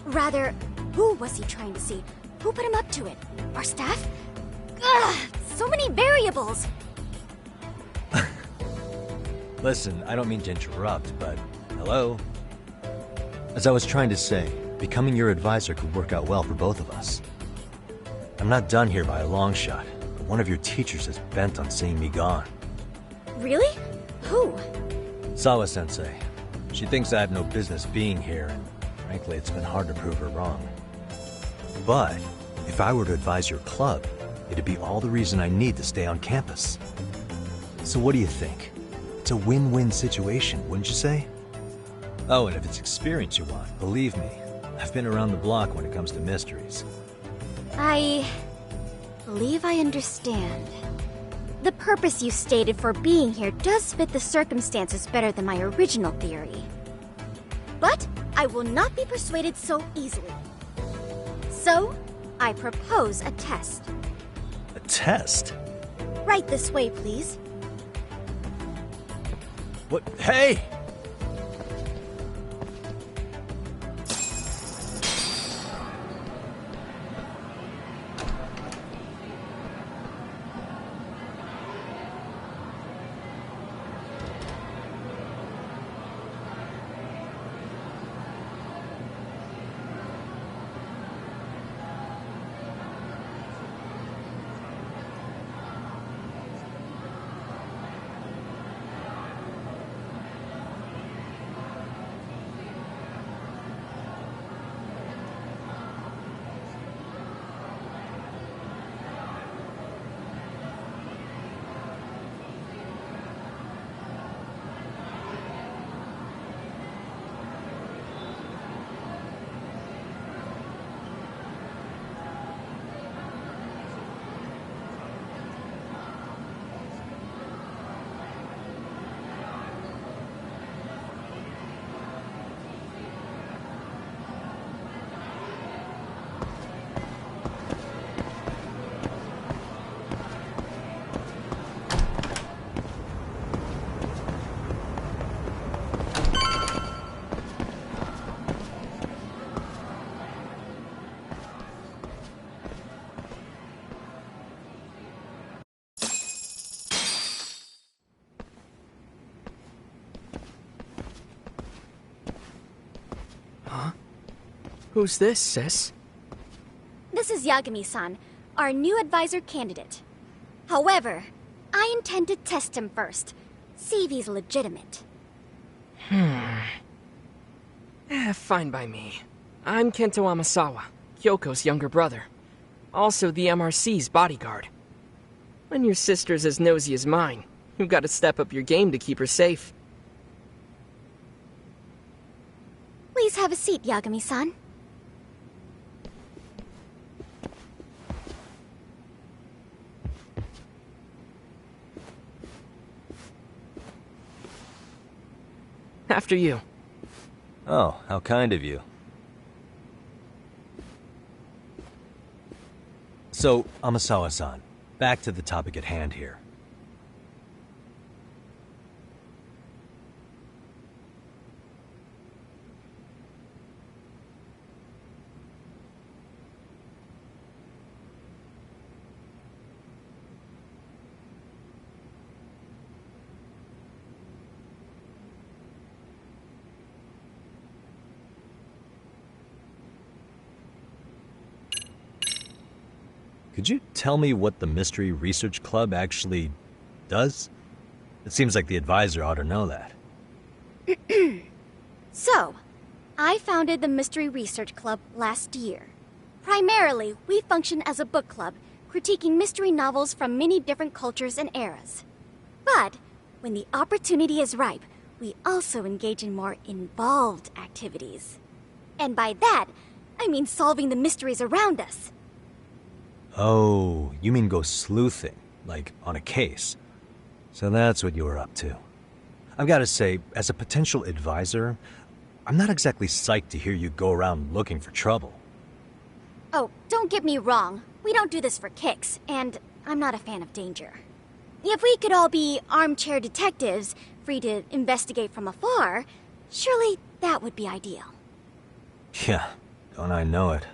Rather, who was he trying to see? Who put him up to it? Our staff? Ugh, so many variables! Listen, I don't mean to interrupt, but hello? As I was trying to say, becoming your advisor could work out well for both of us. I'm not done here by a long shot, but one of your teachers is bent on seeing me gone. Really? Who? Sawa-sensei. She thinks I have no business being here, and frankly, it's been hard to prove her wrong. But if I were to advise your club, it'd be all the reason I need to stay on campus. So what do you think? It's a win-win situation, wouldn't you say? Oh, and if it's experience you want, believe me, I've been around the block when it comes to mysteries. I believe I understand. The purpose you stated for being here does fit the circumstances better than my original theory. But I will not be persuaded so easily. So, I propose a test. A test? Right this way, please. What? Hey! Who's this, sis? This is Yagami-san, our new advisor candidate. However, I intend to test him first, see if he's legitimate. Fine by me. I'm Kento Amasawa, Kyoko's younger brother. Also the MRC's bodyguard. When your sister's as nosy as mine, you've got to step up your game to keep her safe. Please have a seat, Yagami-san. After you. Oh, how kind of you. So, Amasawa-san, back to the topic at hand here. Could you tell me what the Mystery Research Club actually does? It seems like the advisor ought to know that. So, I founded the Mystery Research Club last year. Primarily, we function as a book club, critiquing mystery novels from many different cultures and eras. But, when the opportunity is ripe, we also engage in more involved activities. And by that, I mean solving the mysteries around us. Oh, you mean go sleuthing, like on a case. So that's what you were up to. I've got to say, as a potential advisor, I'm not exactly psyched to hear you go around looking for trouble. Oh, don't get me wrong. We don't do this for kicks, and I'm not a fan of danger. If we could all be armchair detectives, free to investigate from afar, surely that would be ideal. Yeah, don't I know it.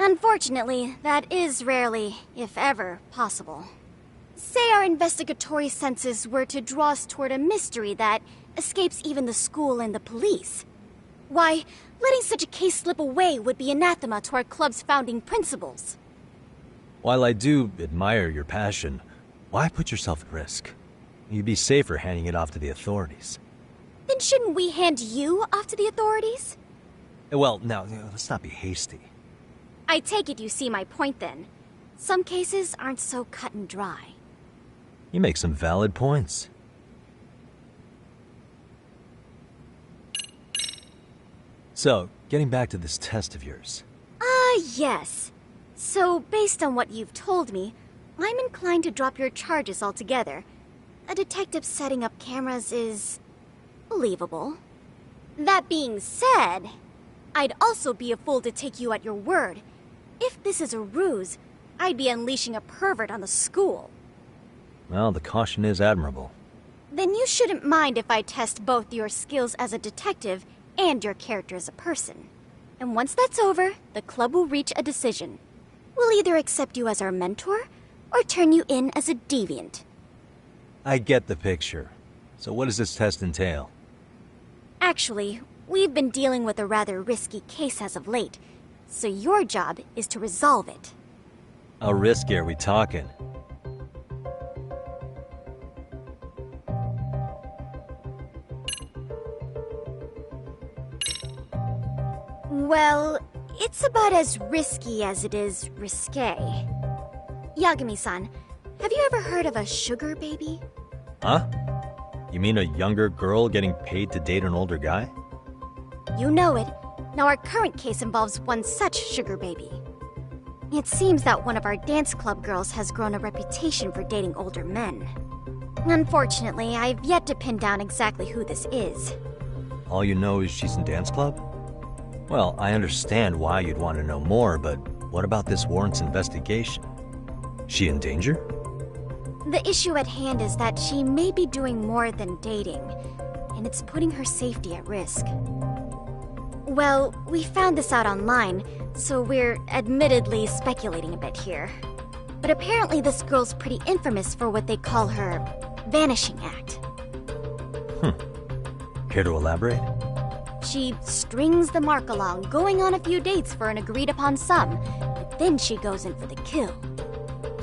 Unfortunately, that is rarely, if ever, possible. Say our investigatory senses were to draw us toward a mystery that escapes even the school and the police. Why, letting such a case slip away would be anathema to our club's founding principles. While I do admire your passion, why put yourself at risk? You'd be safer handing it off to the authorities. Then shouldn't we hand you off to the authorities? Well, now, let's not be hasty. I take it you see my point then. Some cases aren't so cut and dry. You make some valid points. So, getting back to this test of yours. Yes. So, based on what you've told me, I'm inclined to drop your charges altogether. A detective setting up cameras is believable. That being said, I'd also be a fool to take you at your word. If this is a ruse, I'd be unleashing a pervert on the school. Well, the caution is admirable. Then you shouldn't mind if I test both your skills as a detective and your character as a person. And once that's over, the club will reach a decision. We'll either accept you as our mentor, or turn you in as a deviant. I get the picture. So what does this test entail? Actually, we've been dealing with a rather risky case as of late, so your job is to resolve it. How risky are we talking? Well, it's about as risky as it is risque. Yagami-san, have you ever heard of a sugar baby? Huh? You mean a younger girl getting paid to date an older guy? You know it. Now our current case involves one such sugar baby. It seems that one of our dance club girls has grown a reputation for dating older men. Unfortunately, I've yet to pin down exactly who this is. All you know is she's in dance club? Well, I understand why you'd want to know more, but what about this warrants investigation? She in danger? The issue at hand is that she may be doing more than dating, and it's putting her safety at risk. Well, we found this out online, so we're admittedly speculating a bit here. But apparently this girl's pretty infamous for what they call her vanishing act. Care to elaborate? She strings the mark along, going on a few dates for an agreed-upon sum, but then she goes in for the kill.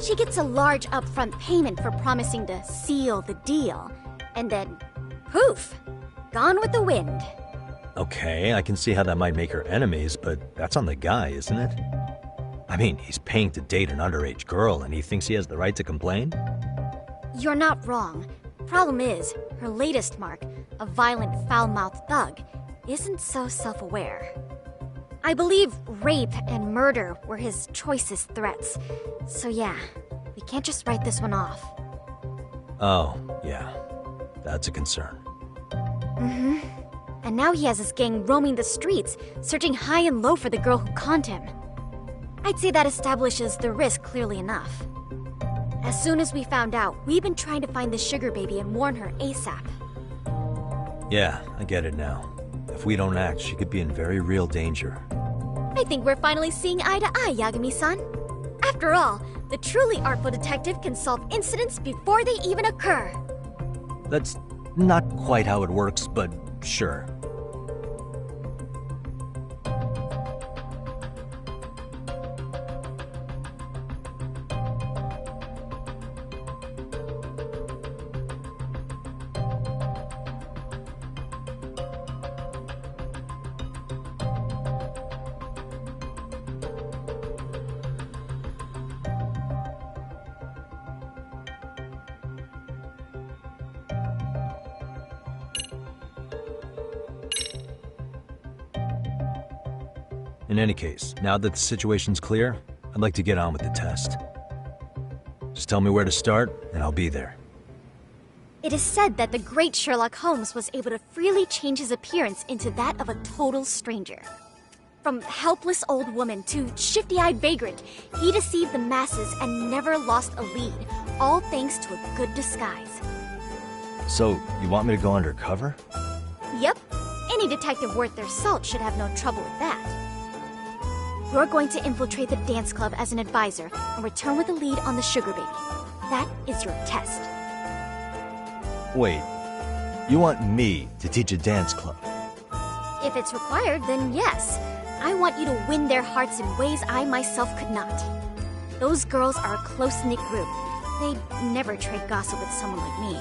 She gets a large upfront payment for promising to seal the deal, and then, poof, gone with the wind. Okay, I can see how that might make her enemies, but that's on the guy, isn't it? I mean, he's paying to date an underage girl, and he thinks he has the right to complain? You're not wrong. Problem is, her latest mark, a violent, foul-mouthed thug, isn't so self-aware. I believe rape and murder were his choicest threats. So yeah, we can't just write this one off. Oh, yeah. That's a concern. Mm-hmm. And now he has his gang roaming the streets, searching high and low for the girl who conned him. I'd say that establishes the risk clearly enough. As soon as we found out, we've been trying to find the sugar baby and warn her ASAP. Yeah, I get it now. If we don't act, she could be in very real danger. I think we're finally seeing eye to eye, Yagami-san. After all, the truly artful detective can solve incidents before they even occur. That's not quite how it works, but sure. In any case, now that the situation's clear, I'd like to get on with the test. Just tell me where to start, and I'll be there. It is said that the great Sherlock Holmes was able to freely change his appearance into that of a total stranger. From helpless old woman to shifty-eyed vagrant, he deceived the masses and never lost a lead, all thanks to a good disguise. So, you want me to go undercover? Yep. Any detective worth their salt should have no trouble with that. You're going to infiltrate the dance club as an advisor and return with a lead on the sugar baby. That is your test. Wait, you want me to teach a dance club? If it's required, then yes. I want you to win their hearts in ways I myself could not. Those girls are a close-knit group. They'd never trade gossip with someone like me.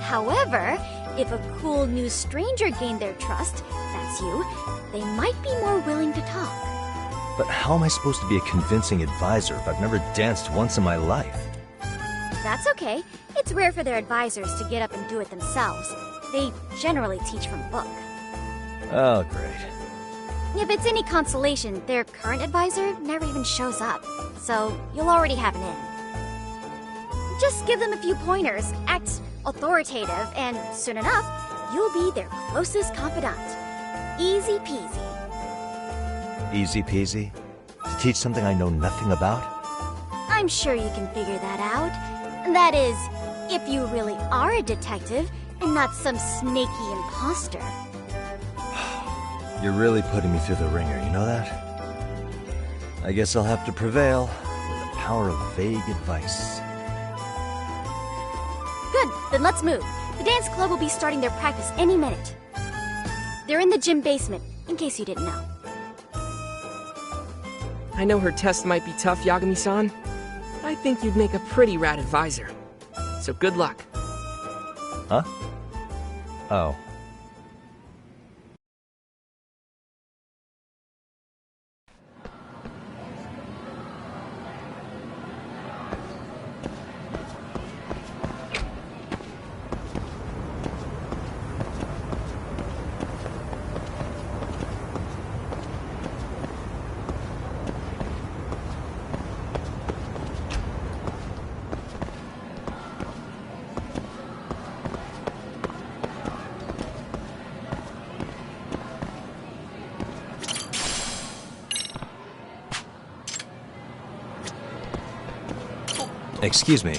However, if a cool new stranger gained their trust, that's you, they might be more willing to talk. But how am I supposed to be a convincing advisor if I've never danced once in my life? That's okay. It's rare for their advisors to get up and do it themselves. They generally teach from a book. Oh, great. If it's any consolation, their current advisor never even shows up, so you'll already have an in. Just give them a few pointers, act authoritative, and soon enough, you'll be their closest confidant. Easy peasy. Easy peasy? To teach something I know nothing about? I'm sure you can figure that out. That is, if you really are a detective and not some snaky imposter. You're really putting me through the ringer, you know that? I guess I'll have to prevail with the power of vague advice. Good, then let's move. The dance club will be starting their practice any minute. They're in the gym basement, in case you didn't know. I know her test might be tough, Yagami-san. I think you'd make a pretty rad advisor. So good luck. Huh? Oh. Excuse me.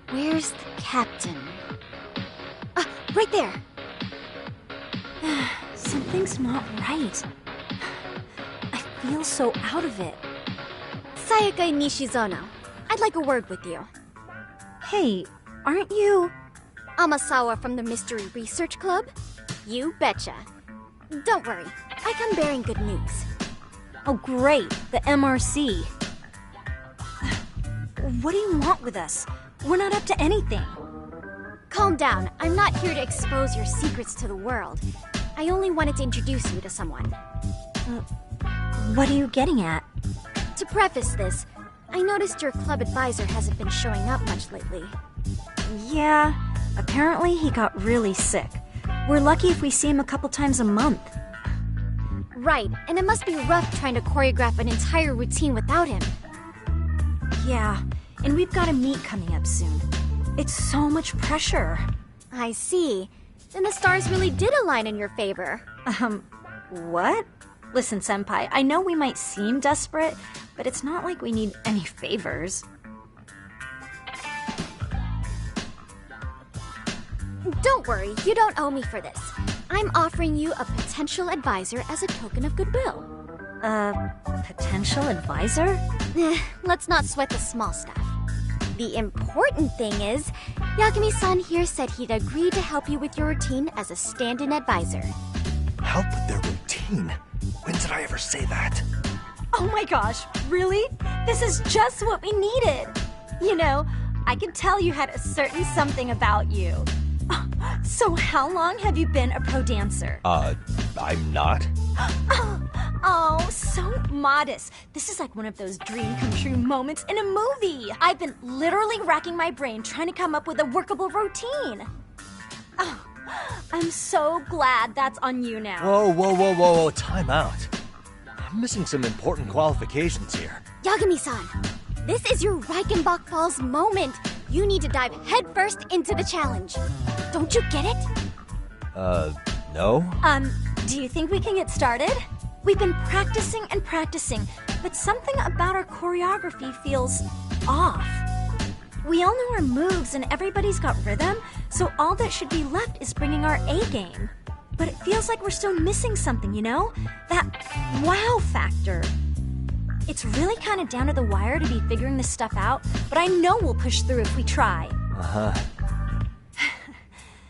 Where's the captain? Ah, right there! Something's not right. I feel so out of it. Sayaka Nishizono, I'd like a word with you. Hey, aren't you... Amasawa from the Mystery Research Club? You betcha. Don't worry, I come bearing good news. Oh great, the MRC. What do you want with us? We're not up to anything. Calm down. I'm not here to expose your secrets to the world. I only wanted to introduce you to someone. What are you getting at? To preface this, I noticed your club advisor hasn't been showing up much lately. Yeah, apparently he got really sick. We're lucky if we see him a couple times a month. Right, and it must be rough trying to choreograph an entire routine without him. Yeah, and we've got a meet coming up soon. It's so much pressure. I see. Then the stars really did align in your favor. What? Listen, Senpai, I know we might seem desperate, but it's not like we need any favors. Don't worry, you don't owe me for this. I'm offering you a potential advisor as a token of goodwill. Potential advisor? Let's not sweat the small stuff. The important thing is, Yagami-san here said he'd agree to help you with your routine as a stand-in advisor. Help with their routine? When did I ever say that? Oh my gosh, really? This is just what we needed. You know, I could tell you had a certain something about you. So how long have you been a pro dancer? I'm not. Oh, so modest. This is like one of those dream come true moments in a movie. I've been literally racking my brain trying to come up with a workable routine. Oh, I'm so glad that's on you now. Whoa, time out. I'm missing some important qualifications here. Yagami-san, this is your Reichenbach Falls moment. You need to dive headfirst into the challenge. Don't you get it? No? Do you think we can get started? We've been practicing and practicing, but something about our choreography feels off. We all know our moves and everybody's got rhythm, so all that should be left is bringing our A game. But it feels like we're still missing something, you know? That wow factor. It's really kind of down to the wire to be figuring this stuff out, but I know we'll push through if we try. Uh-huh.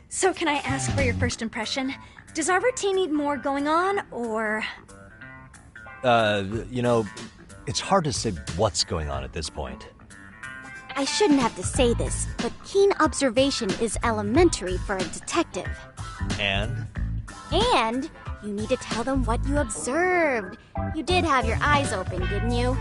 So can I ask for your first impression? Does our routine need more going on, or...? You know, it's hard to say what's going on at this point. I shouldn't have to say this, but keen observation is elementary for a detective. And? And you need to tell them what you observed. You did have your eyes open, didn't you?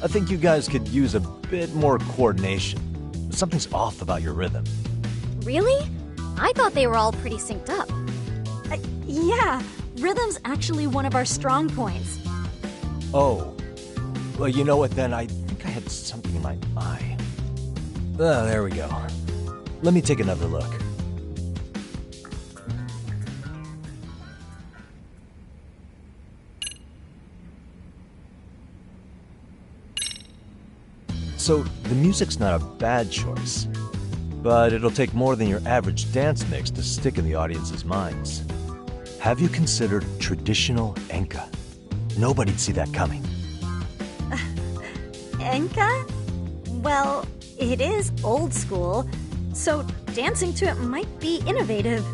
I think you guys could use a bit more coordination. Something's off about your rhythm. Really? I thought they were all pretty synced up. Yeah, rhythm's actually one of our strong points. Oh. Well, you know what then? I think I had something in my eye. Oh, there we go. Let me take another look. So, the music's not a bad choice, but it'll take more than your average dance mix to stick in the audience's minds. Have you considered traditional enka? Nobody'd see that coming. Enka? Well, it is old school, so dancing to it might be innovative.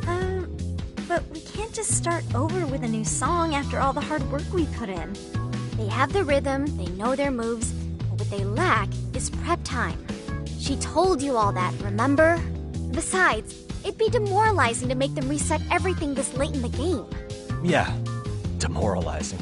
But we can't just start over with a new song after all the hard work we put in. They have the rhythm, they know their moves, but what they lack is prep time. She told you all that, remember? Besides, it'd be demoralizing to make them reset everything this late in the game. Yeah, demoralizing.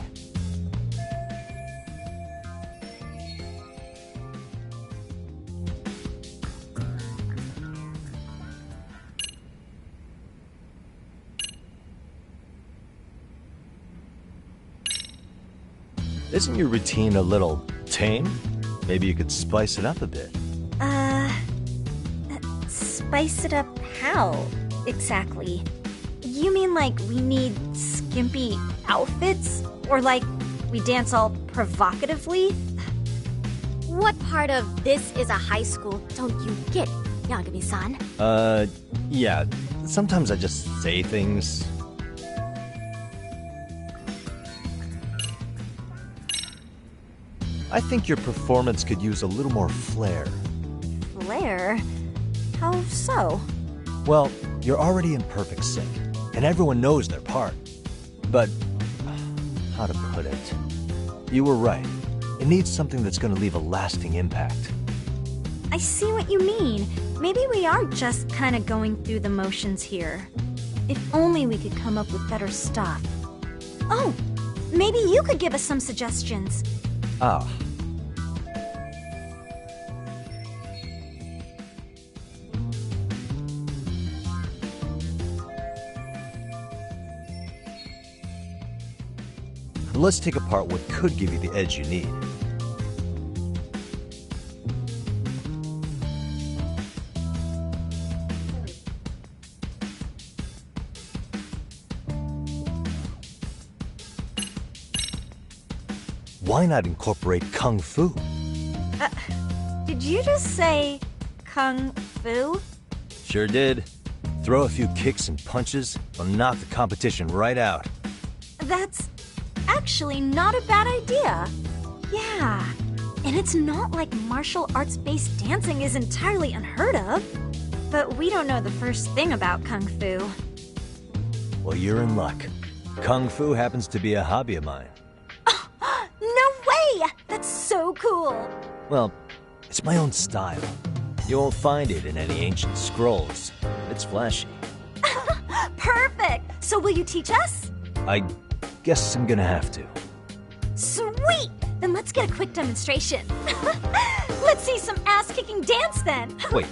Isn't your routine a little tame? Maybe you could spice it up a bit. Spice it up how, exactly? You mean like we need skimpy outfits? Or like we dance all provocatively? What part of this is a high school don't you get, Yagami-san? Yeah. Sometimes I just say things. I think your performance could use a little more flair. Flair? How so? Well, you're already in perfect sync, and everyone knows their part. But, how to put it? You were right. It needs something that's going to leave a lasting impact. I see what you mean. Maybe we are just kind of going through the motions here. If only we could come up with better stuff. Oh, maybe you could give us some suggestions. Ah. Let's take apart what could give you the edge you need. Why not incorporate Kung Fu? Did you just say Kung Fu? Sure did. Throw a few kicks and punches, will knock the competition right out. That's actually not a bad idea. Yeah, and it's not like martial arts-based dancing is entirely unheard of. But we don't know the first thing about Kung Fu. Well, you're in luck. Kung Fu happens to be a hobby of mine. No way! That's so cool! Well, it's my own style. You won't find it in any ancient scrolls. It's flashy. Perfect! So will you teach us? I guess I'm gonna have to. Sweet! Then let's get a quick demonstration. Let's see some ass-kicking dance then! Wait,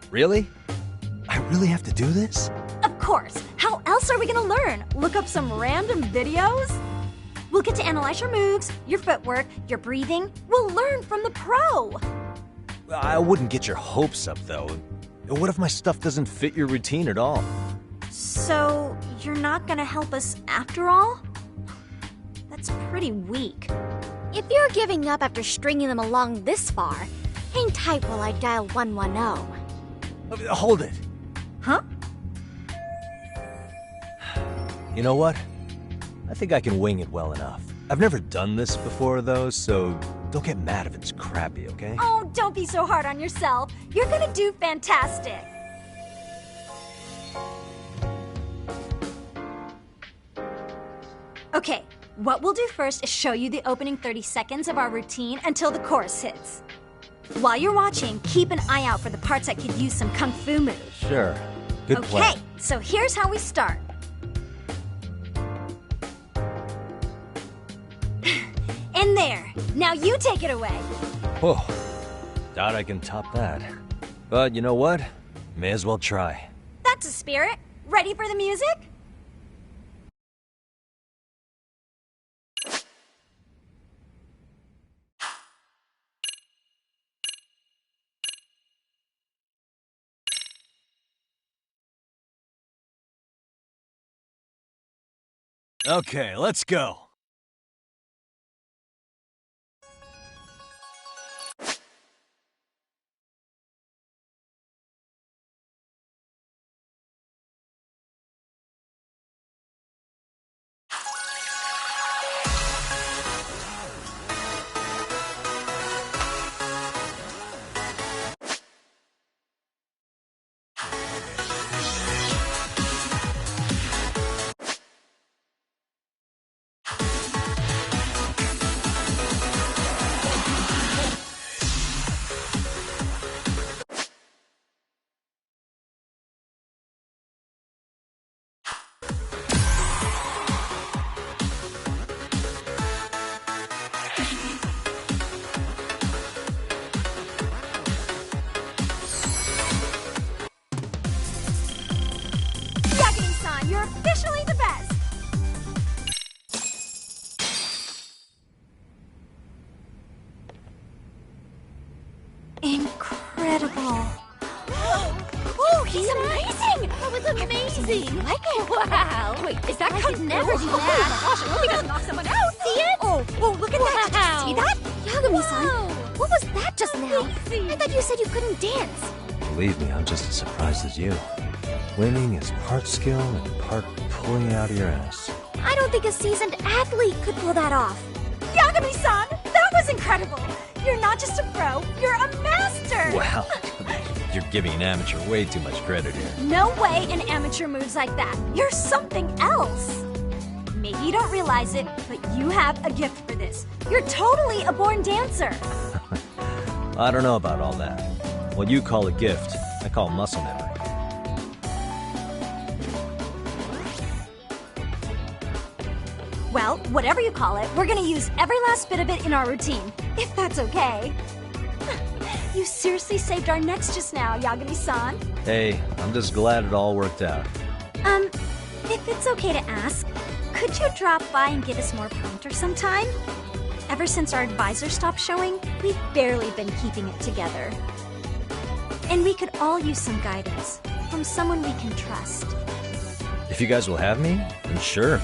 really? I really have to do this? Of course! How else are we gonna learn? Look up some random videos? We'll get to analyze your moves, your footwork, your breathing. We'll learn from the pro! I wouldn't get your hopes up, though. What if my stuff doesn't fit your routine at all? So, you're not gonna help us after all? That's pretty weak. If you're giving up after stringing them along this far, hang tight while I dial 110. Hold it. Huh? You know what? I think I can wing it well enough. I've never done this before, though, so don't get mad if it's crappy, okay? Oh, don't be so hard on yourself. You're gonna do fantastic. Okay, what we'll do first is show you the opening 30 seconds of our routine until the chorus hits. While you're watching, keep an eye out for the parts that could use some kung fu moves. Sure. Good plan. Okay, so here's how we start. And there. Now you take it away. Whoa. Doubt I can top that. But you know what? May as well try. That's a spirit. Ready for the music? Okay, let's go. You're officially the best! Incredible. Oh, he's amazing! That was amazing! Like it? Wow! Wait, is that I could never do that! Oh my gosh, I hope he doesn't knock someone out! See it? Oh, look at that! Did you see that? Yagami-san, what was that just now? I thought you said you couldn't dance. Believe me, I'm just as surprised as you. Winning is part skill and part pulling out of your ass. I don't think a seasoned athlete could pull that off. Yagami-san, that was incredible! You're not just a pro, you're a master! Wow, you're giving an amateur way too much credit here. No way an amateur moves like that. You're something else. Maybe you don't realize it, but you have a gift for this. You're totally a born dancer. I don't know about all that. What you call a gift, I call muscle memory. Well, whatever you call it, we're gonna use every last bit of it in our routine, if that's okay. You seriously saved our necks just now, Yagami-san. Hey, I'm just glad it all worked out. If it's okay to ask, could you drop by and give us more pointers sometime? Ever since our advisor stopped showing, we've barely been keeping it together. And we could all use some guidance from someone we can trust. If you guys will have me, then sure.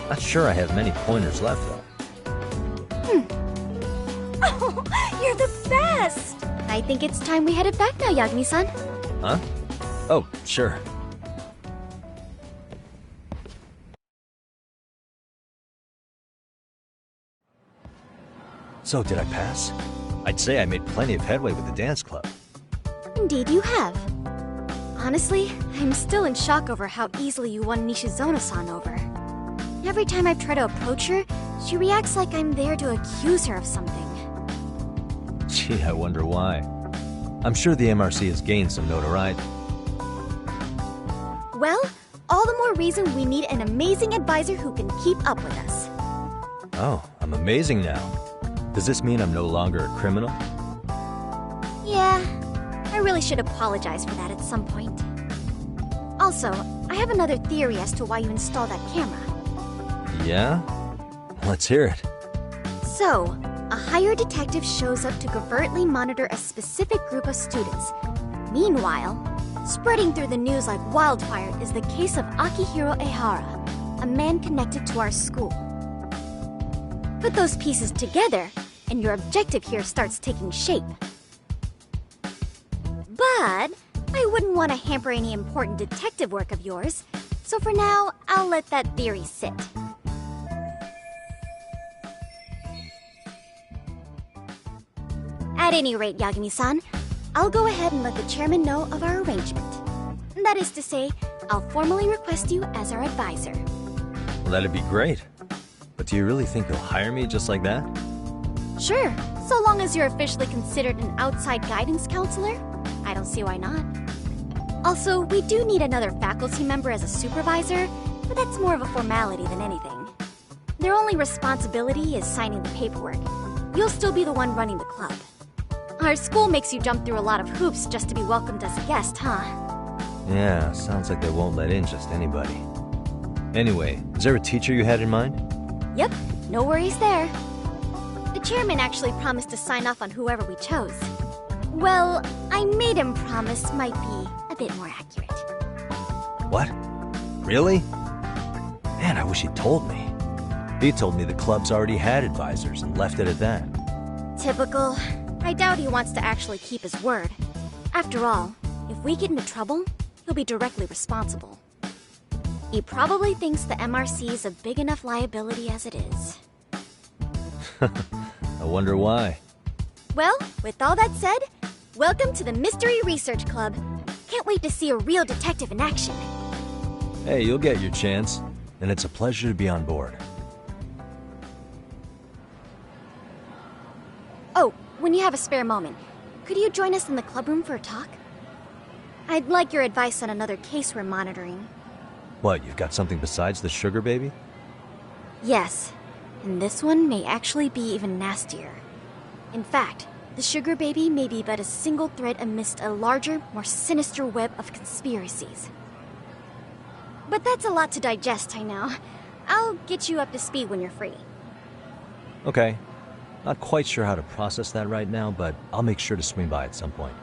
Not sure I have many pointers left, though. Oh, you're the best! I think it's time we headed back now, Yagami-san. Huh? Oh, sure. So, did I pass? I'd say I made plenty of headway with the dance club. Indeed you have. Honestly, I'm still in shock over how easily you won Nishizono-san over. Every time I've tried to approach her, she reacts like I'm there to accuse her of something. Gee, I wonder why. I'm sure the MRC has gained some notoriety. Well, all the more reason we need an amazing advisor who can keep up with us. Oh, I'm amazing now. Does this mean I'm no longer a criminal? Yeah, I really should apologize for that at some point. Also, I have another theory as to why you installed that camera. Yeah? Let's hear it. So, a hired detective shows up to covertly monitor a specific group of students. Meanwhile, spreading through the news like wildfire is the case of Akihiro Ehara, a man connected to our school. Put those pieces together, and your objective here starts taking shape. But I wouldn't want to hamper any important detective work of yours, so for now, I'll let that theory sit. At any rate, Yagami-san, I'll go ahead and let the chairman know of our arrangement. That is to say, I'll formally request you as our advisor. Well, that'd be great. But do you really think they'll hire me just like that? Sure, so long as you're officially considered an outside guidance counselor. I don't see why not. Also, we do need another faculty member as a supervisor, but that's more of a formality than anything. Their only responsibility is signing the paperwork. You'll still be the one running the club. Our school makes you jump through a lot of hoops just to be welcomed as a guest, huh? Yeah, sounds like they won't let in just anybody. Anyway, is there a teacher you had in mind? Yep, no worries there. The chairman actually promised to sign off on whoever we chose. Well, I made him promise might be a bit more accurate. What? Really? Man, I wish he'd told me. He told me the club's already had advisors and left it at that. Typical. I doubt he wants to actually keep his word. After all, if we get into trouble, he'll be directly responsible. He probably thinks the MRC is a big enough liability as it is. I wonder why. Well, with all that said, welcome to the Mystery Research Club. Can't wait to see a real detective in action. Hey, you'll get your chance, and it's a pleasure to be on board. Oh, when you have a spare moment, could you join us in the club room for a talk? I'd like your advice on another case we're monitoring. What, you've got something besides the sugar baby? Yes, and this one may actually be even nastier. In fact, the sugar baby may be but a single thread amidst a larger, more sinister web of conspiracies. But that's a lot to digest, I know. I'll get you up to speed when you're free. Okay. Not quite sure how to process that right now, but I'll make sure to swing by at some point.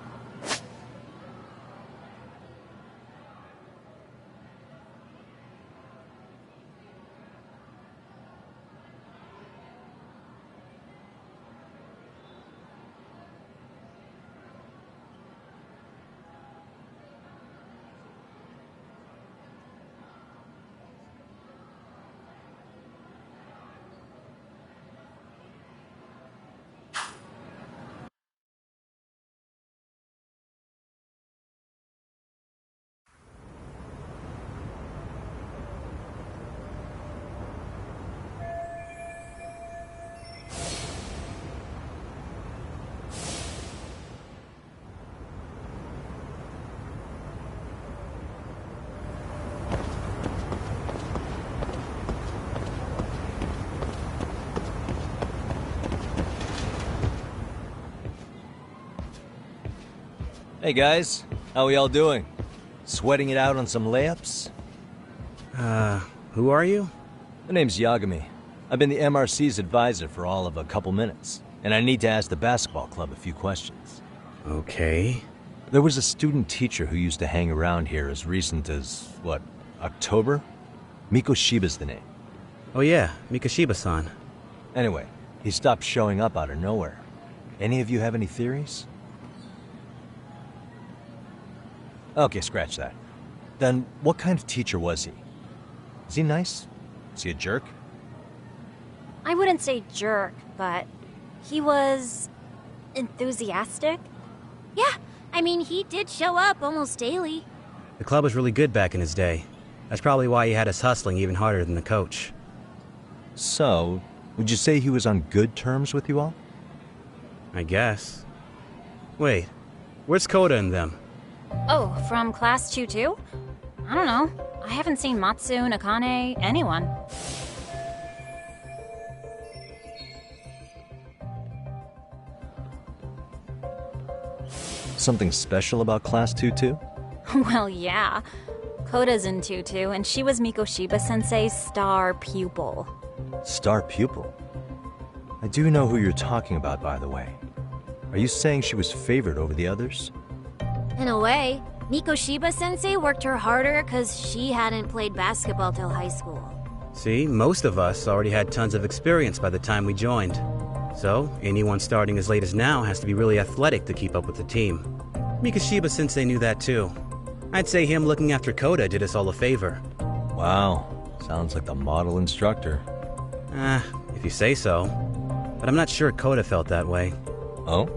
Hey guys, how we all doing? Sweating it out on some layups? Who are you? My name's Yagami. I've been the MRC's advisor for all of a couple minutes, and I need to ask the basketball club a few questions. Okay. There was a student teacher who used to hang around here as recent as, what, October? Mikoshiba's the name. Oh yeah, Mikoshiba-san. Anyway, he stopped showing up out of nowhere. Any of you have any theories? Okay, scratch that. Then, what kind of teacher was he? Is he nice? Is he a jerk? I wouldn't say jerk, but he was enthusiastic. Yeah, I mean, he did show up almost daily. The club was really good back in his day. That's probably why he had us hustling even harder than the coach. So, would you say he was on good terms with you all? I guess. Wait, where's Koda and them? Oh, from class 2-2? I don't know. I haven't seen Matsu, Nakane, anyone. Something special about class 2-2? Well, yeah. Koda's in 2-2, and she was Mikoshiba-sensei's star pupil. Star pupil? I do know who you're talking about, by the way. Are you saying she was favored over the others? In a way, Mikoshiba-sensei worked her harder because she hadn't played basketball till high school. See, most of us already had tons of experience by the time we joined. So, anyone starting as late as now has to be really athletic to keep up with the team. Mikoshiba-sensei knew that too. I'd say him looking after Koda did us all a favor. Wow, sounds like the model instructor. If you say so. But I'm not sure Koda felt that way. Oh?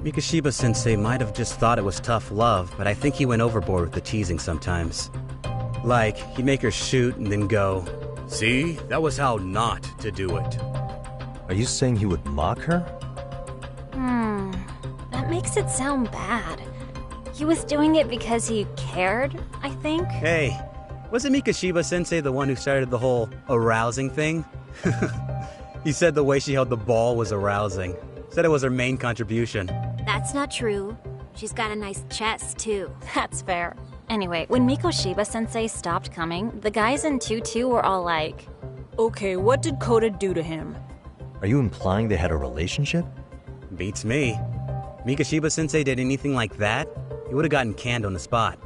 Mikoshiba-sensei might have just thought it was tough love, but I think he went overboard with the teasing sometimes. Like, he'd make her shoot and then go, "See, that was how not to do it." Are you saying he would mock her? That makes it sound bad. He was doing it because he cared, I think. Hey, wasn't Mikoshiba-sensei the one who started the whole arousing thing? He said the way she held the ball was arousing. Said it was her main contribution. That's not true. She's got a nice chest, too. That's fair. Anyway, when Mikoshiba-sensei stopped coming, the guys in 2-2 were all like, "Okay, what did Koda do to him?" Are you implying they had a relationship? Beats me. Mikoshiba-sensei did anything like that, he would have gotten canned on the spot.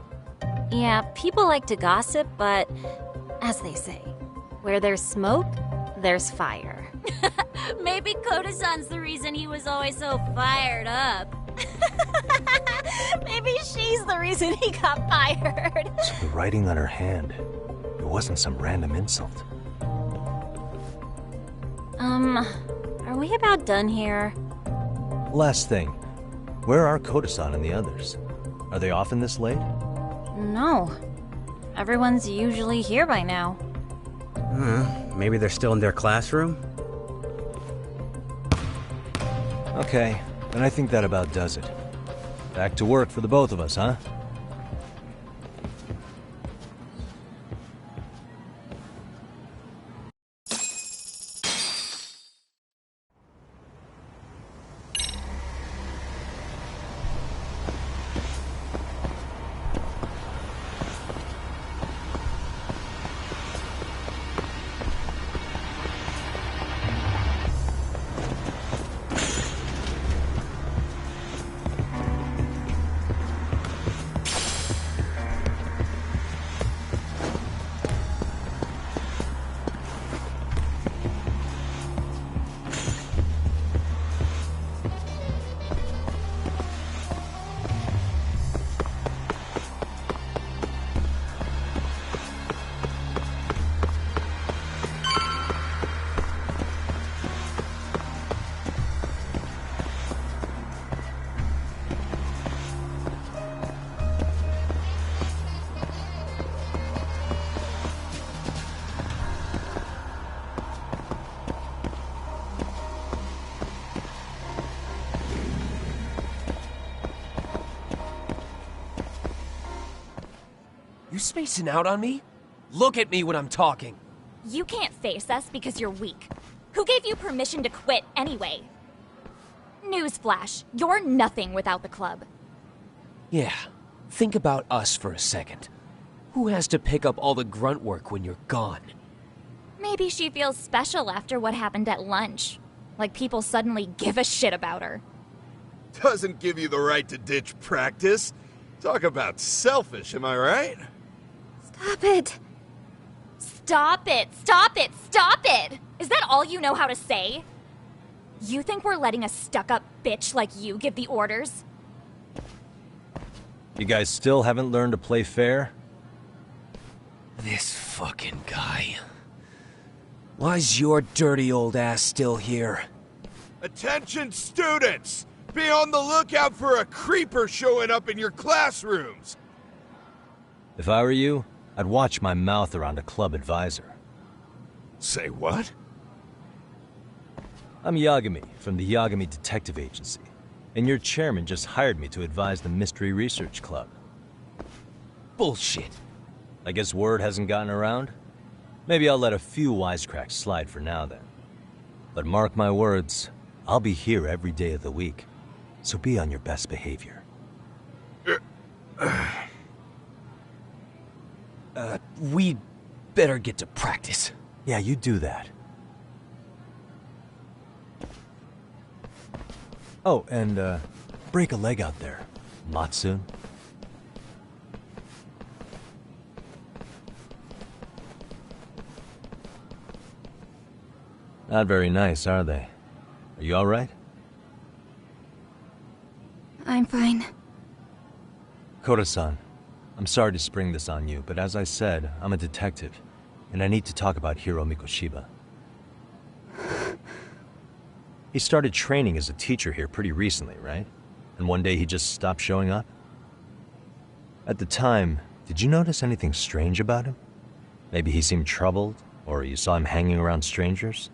Yeah, people like to gossip, but as they say, where there's smoke, there's fire. Maybe Koda-san's the reason he was always so fired up. Maybe she's the reason he got fired. So the writing on her hand, it wasn't some random insult. Are we about done here? Last thing, where are Koda-san and the others? Are they often this late? No. Everyone's usually here by now. Maybe they're still in their classroom? Okay, then I think that about does it. Back to work for the both of us, huh? You spacing out on me? Look at me when I'm talking. You can't face us because you're weak. Who gave you permission to quit anyway? Newsflash, you're nothing without the club. Yeah, think about us for a second. Who has to pick up all the grunt work when you're gone? Maybe she feels special after what happened at lunch. Like people suddenly give a shit about her. Doesn't give you the right to ditch practice. Talk about selfish, am I right? Stop it. Stop it! Stop it! Stop it! Is that all you know how to say? You think we're letting a stuck-up bitch like you give the orders? You guys still haven't learned to play fair? This fucking guy. Why's your dirty old ass still here? Attention, students! Be on the lookout for a creeper showing up in your classrooms! If I were you, I'd watch my mouth around a club advisor. Say what? I'm Yagami, from the Yagami Detective Agency, and your chairman just hired me to advise the Mystery Research Club. Bullshit. I guess word hasn't gotten around? Maybe I'll let a few wisecracks slide for now then. But mark my words, I'll be here every day of the week, so be on your best behavior. We better get to practice. Yeah, you do that. Oh, and, break a leg out there, Matsu. Not very nice, are they? Are you all right? I'm fine. Koda-san, I'm sorry to spring this on you, but as I said, I'm a detective, and I need to talk about Hiro Mikoshiba. He started training as a teacher here pretty recently, right? And one day he just stopped showing up? At the time, did you notice anything strange about him? Maybe he seemed troubled, or you saw him hanging around strangers?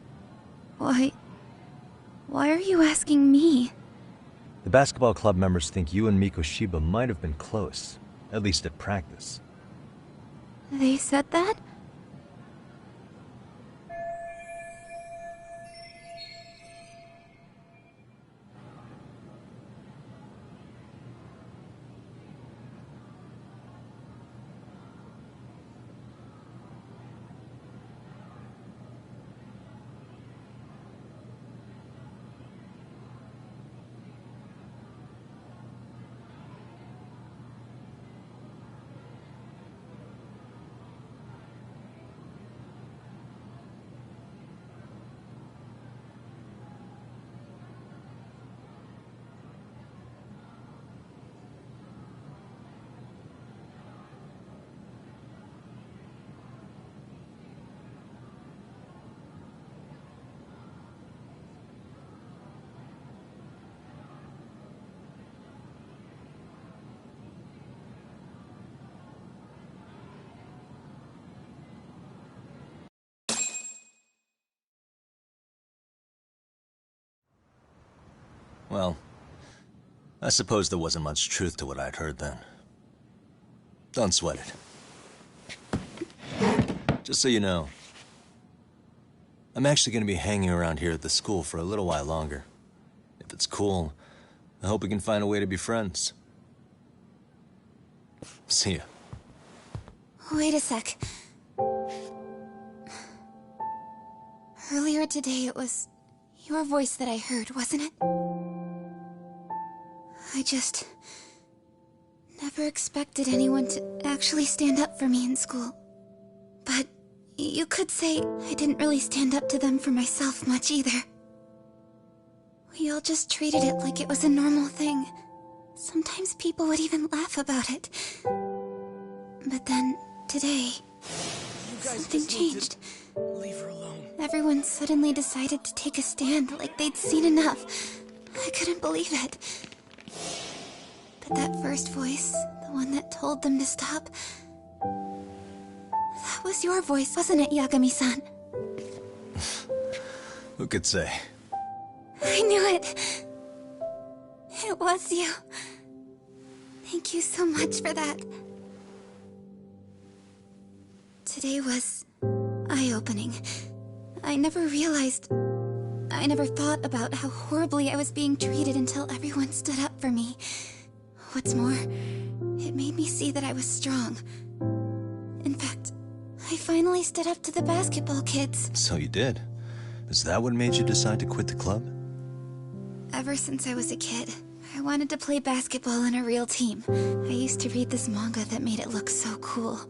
Why are you asking me? The basketball club members think you and Mikoshiba might have been close, at least at practice. They said that? Well, I suppose there wasn't much truth to what I'd heard then. Don't sweat it. Just so you know, I'm actually going to be hanging around here at the school for a little while longer. If it's cool, I hope we can find a way to be friends. See ya. Wait a sec. Earlier today it was your voice that I heard, wasn't it? I just never expected anyone to actually stand up for me in school. But you could say I didn't really stand up to them for myself much either. We all just treated it like it was a normal thing. Sometimes people would even laugh about it. But then, today, something changed. Leave her alone. Everyone suddenly decided to take a stand like they'd seen enough. I couldn't believe it. But that first voice, the one that told them to stop, that was your voice, wasn't it, Yagami-san? Who could say? I knew it. It was you. Thank you so much for that. Today was eye-opening. I never thought about how horribly I was being treated until everyone stood up for me. What's more, it made me see that I was strong. In fact, I finally stood up to the basketball kids. So you did. Is that what made you decide to quit the club? Ever since I was a kid, I wanted to play basketball on a real team. I used to read this manga that made it look so cool.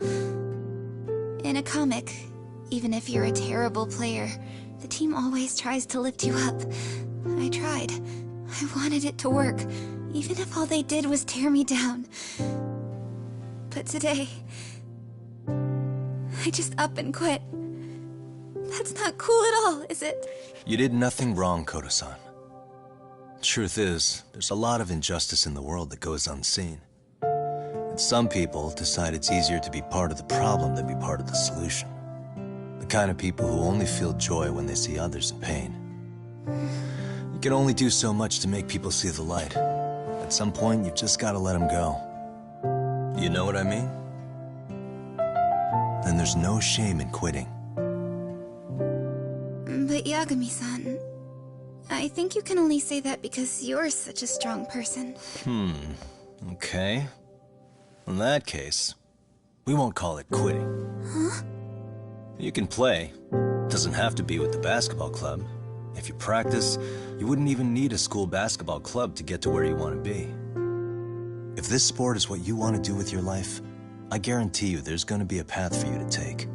In a comic, even if you're a terrible player, the team always tries to lift you up. I tried. I wanted it to work, even if all they did was tear me down. But today, I just up and quit. That's not cool at all, is it? You did nothing wrong, Koto-san. Truth is, there's a lot of injustice in the world that goes unseen. And some people decide it's easier to be part of the problem than be part of the solution. The kind of people who only feel joy when they see others in pain. You can only do so much to make people see the light. At some point, you've just got to let them go. You know what I mean? Then there's no shame in quitting. But Yagami-san, I think you can only say that because you're such a strong person. Okay. In that case, we won't call it quitting. Huh? You can play. Doesn't have to be with the basketball club. If you practice, you wouldn't even need a school basketball club to get to where you want to be. If this sport is what you want to do with your life, I guarantee you there's going to be a path for you to take.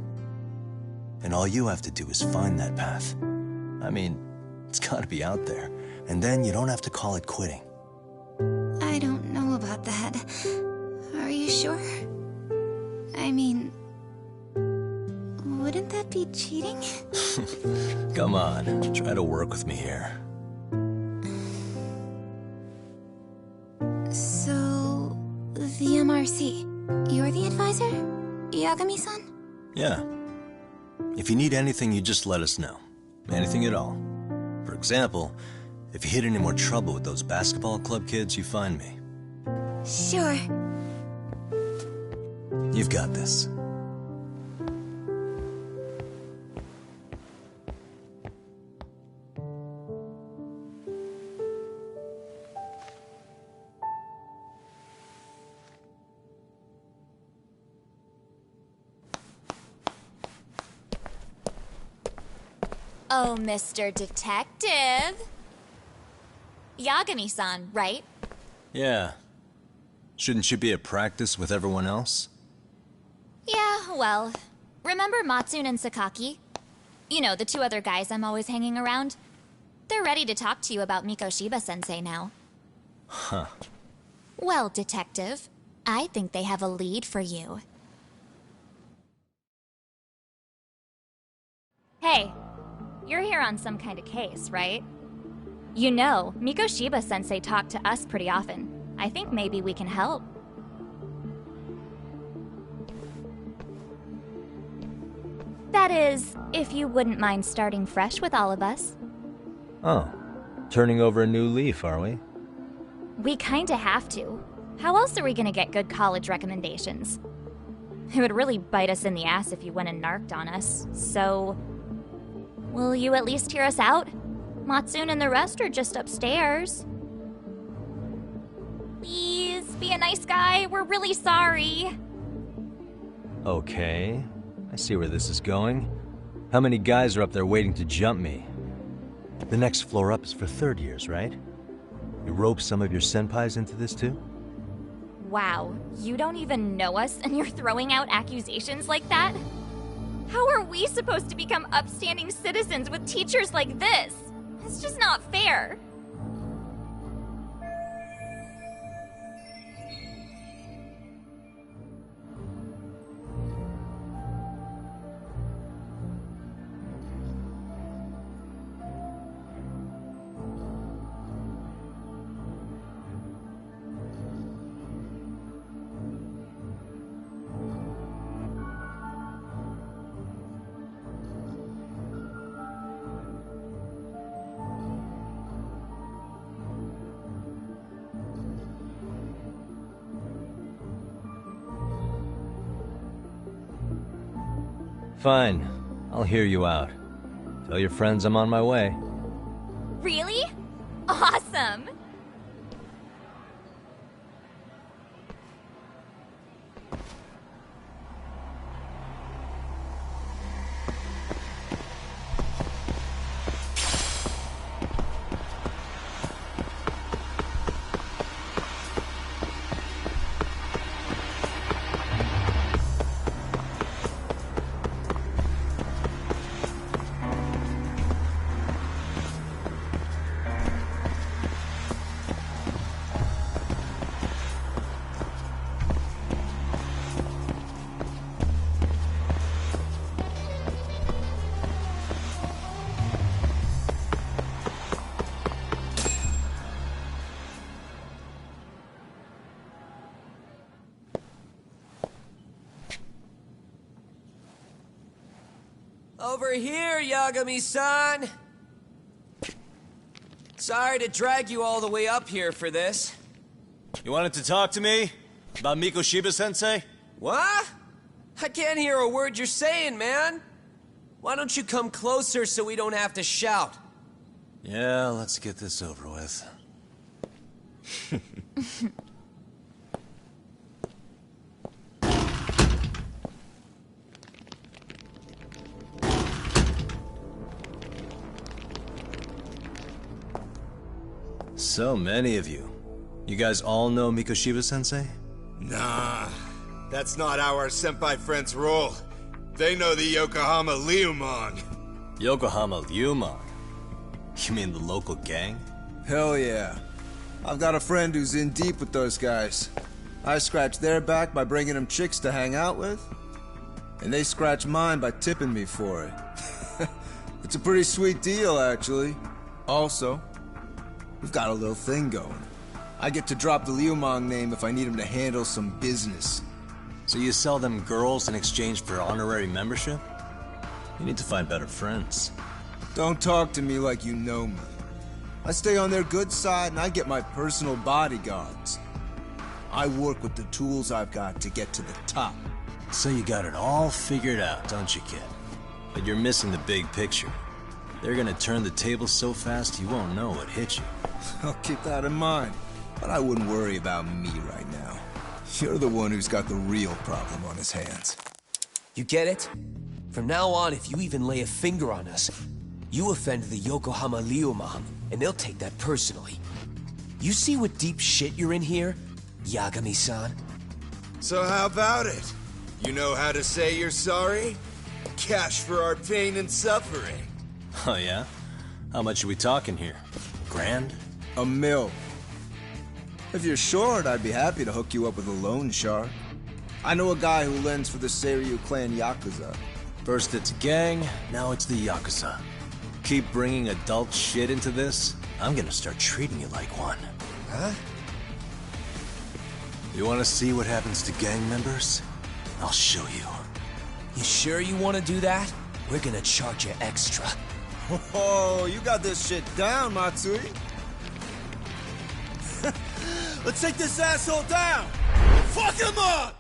And all you have to do is find that path. I mean, it's got to be out there. And then you don't have to call it quitting. I don't know about that. Are you sure? I mean, wouldn't that be cheating? Come on, try to work with me here. So, the MRC, you're the advisor? Yagami-san? Yeah. If you need anything, you just let us know. Anything at all. For example, if you hit any more trouble with those basketball club kids, you find me. Sure. You've got this. Oh, Mr. Detective. Yagami-san, right? Yeah. Shouldn't you be at practice with everyone else? Yeah, well, remember Matsune and Sakaki? You know, the two other guys I'm always hanging around? They're ready to talk to you about Mikoshiba-sensei now. Huh. Well, Detective, I think they have a lead for you. Hey, you're here on some kind of case, right? You know, Mikoshiba-sensei talked to us pretty often. I think maybe we can help. That is, if you wouldn't mind starting fresh with all of us. Oh, turning over a new leaf, are we? We kinda have to. How else are we gonna get good college recommendations? It would really bite us in the ass if you went and narked on us, so... will you at least hear us out? Matsune and the rest are just upstairs. Please, be a nice guy. We're really sorry. Okay, I see where this is going. How many guys are up there waiting to jump me? The next floor up is for third years, right? You rope some of your senpais into this too? Wow, you don't even know us and you're throwing out accusations like that? How are we supposed to become upstanding citizens with teachers like this? It's just not fair. Fine, I'll hear you out. Tell your friends I'm on my way. Really? Awesome! Over here, Yagami-san! Sorry to drag you all the way up here for this. You wanted to talk to me? About Mikoshiba-sensei? What? I can't hear a word you're saying, man. Why don't you come closer so we don't have to shout? Yeah, let's get this over with. So many of you. You guys all know Mikoshiba-sensei? Nah, that's not how our senpai friends roll. They know the Yokohama Liumang. Yokohama Liumang? You mean the local gang? Hell yeah. I've got a friend who's in deep with those guys. I scratch their back by bringing them chicks to hang out with, and they scratch mine by tipping me for it. It's a pretty sweet deal, actually. Also, we've got a little thing going. I get to drop the Liumang name if I need him to handle some business. So you sell them girls in exchange for honorary membership? You need to find better friends. Don't talk to me like you know me. I stay on their good side and I get my personal bodyguards. I work with the tools I've got to get to the top. So you got it all figured out, don't you, kid? But you're missing the big picture. They're gonna turn the tables so fast you won't know what hit you. I'll keep that in mind. But I wouldn't worry about me right now. You're the one who's got the real problem on his hands. You get it? From now on, if you even lay a finger on us, you offend the Yokohama Liumang, and they'll take that personally. You see what deep shit you're in here, Yagami-san? So how about it? You know how to say you're sorry? Cash for our pain and suffering. Oh yeah? How much are we talking here? Grand? $1 million. If you're short, I'd be happy to hook you up with a loan shark. I know a guy who lends for the Seiryu clan Yakuza. First it's a gang, now it's the Yakuza. Keep bringing adult shit into this, I'm gonna start treating you like one. Huh? You wanna see what happens to gang members? I'll show you. You sure you want to do that? We're gonna charge you extra. Oh, you got this shit down, Matsui. Let's take this asshole down! Fuck him up!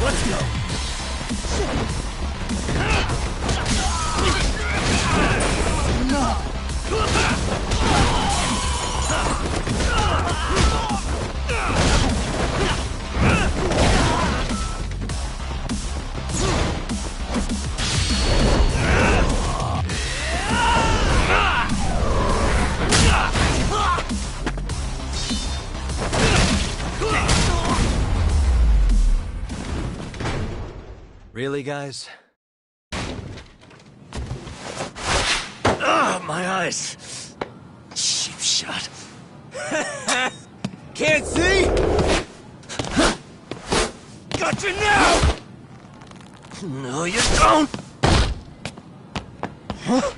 Let's go! Really, guys? Ah, my eyes! Cheap shot. Can't see? Gotcha now! No, you don't! Huh?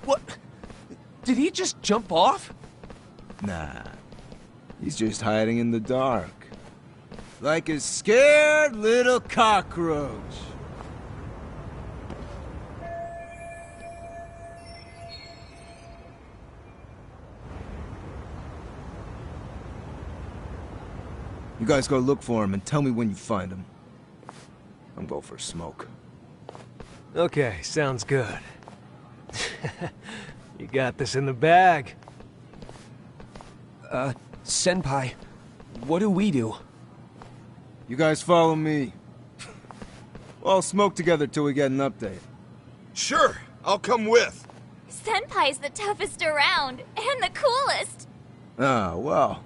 What? Did he just jump off? Nah. He's just hiding in the dark. Like a scared little cockroach. You guys go look for him and tell me when you find him. I'm going for a smoke. Okay, sounds good. You got this in the bag. Senpai, what do we do? You guys follow me. We'll all smoke together till we get an update. Sure, I'll come with. Senpai's the toughest around, and the coolest. Ah, well.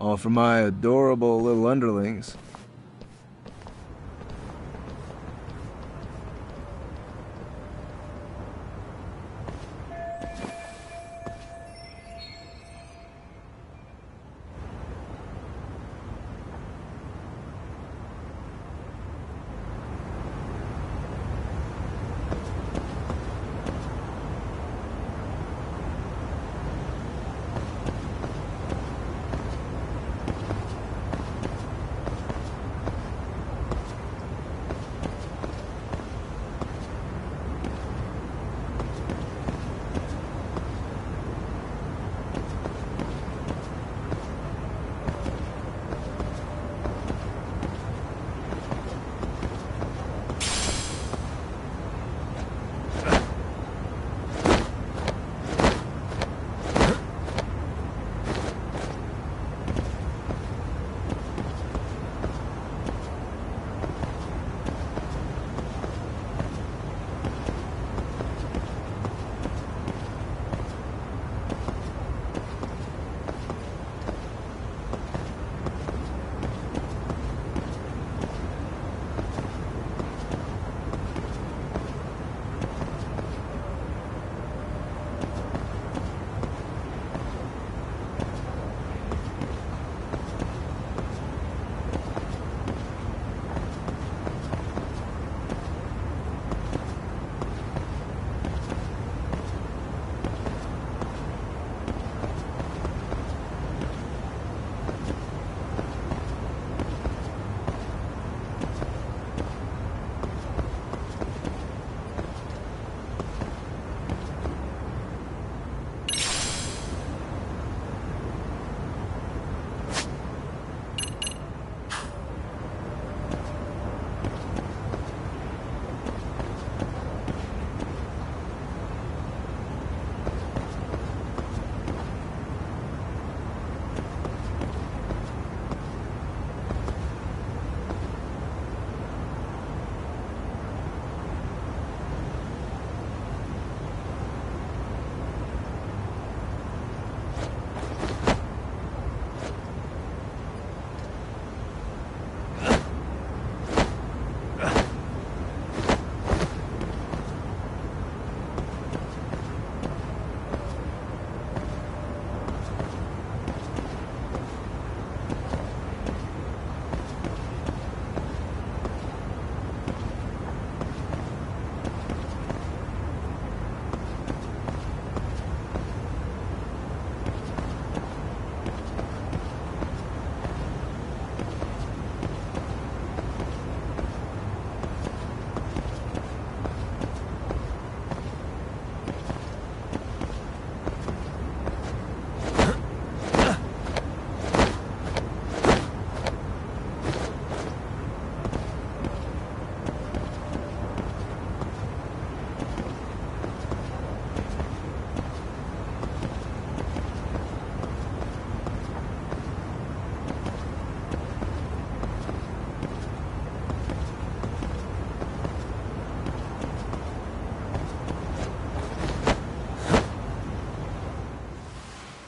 All for my adorable little underlings.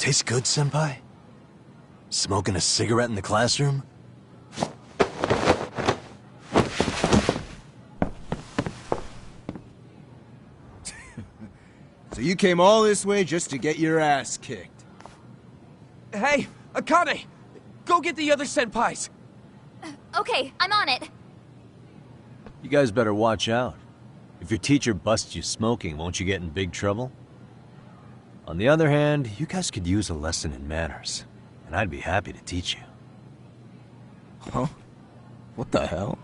Tastes good, Senpai? Smoking a cigarette in the classroom? So you came all this way just to get your ass kicked? Hey, Akane! Go get the other senpais! Okay, I'm on it. You guys better watch out. If your teacher busts you smoking, won't you get in big trouble? On the other hand, you guys could use a lesson in manners, and I'd be happy to teach you. Huh? What the hell?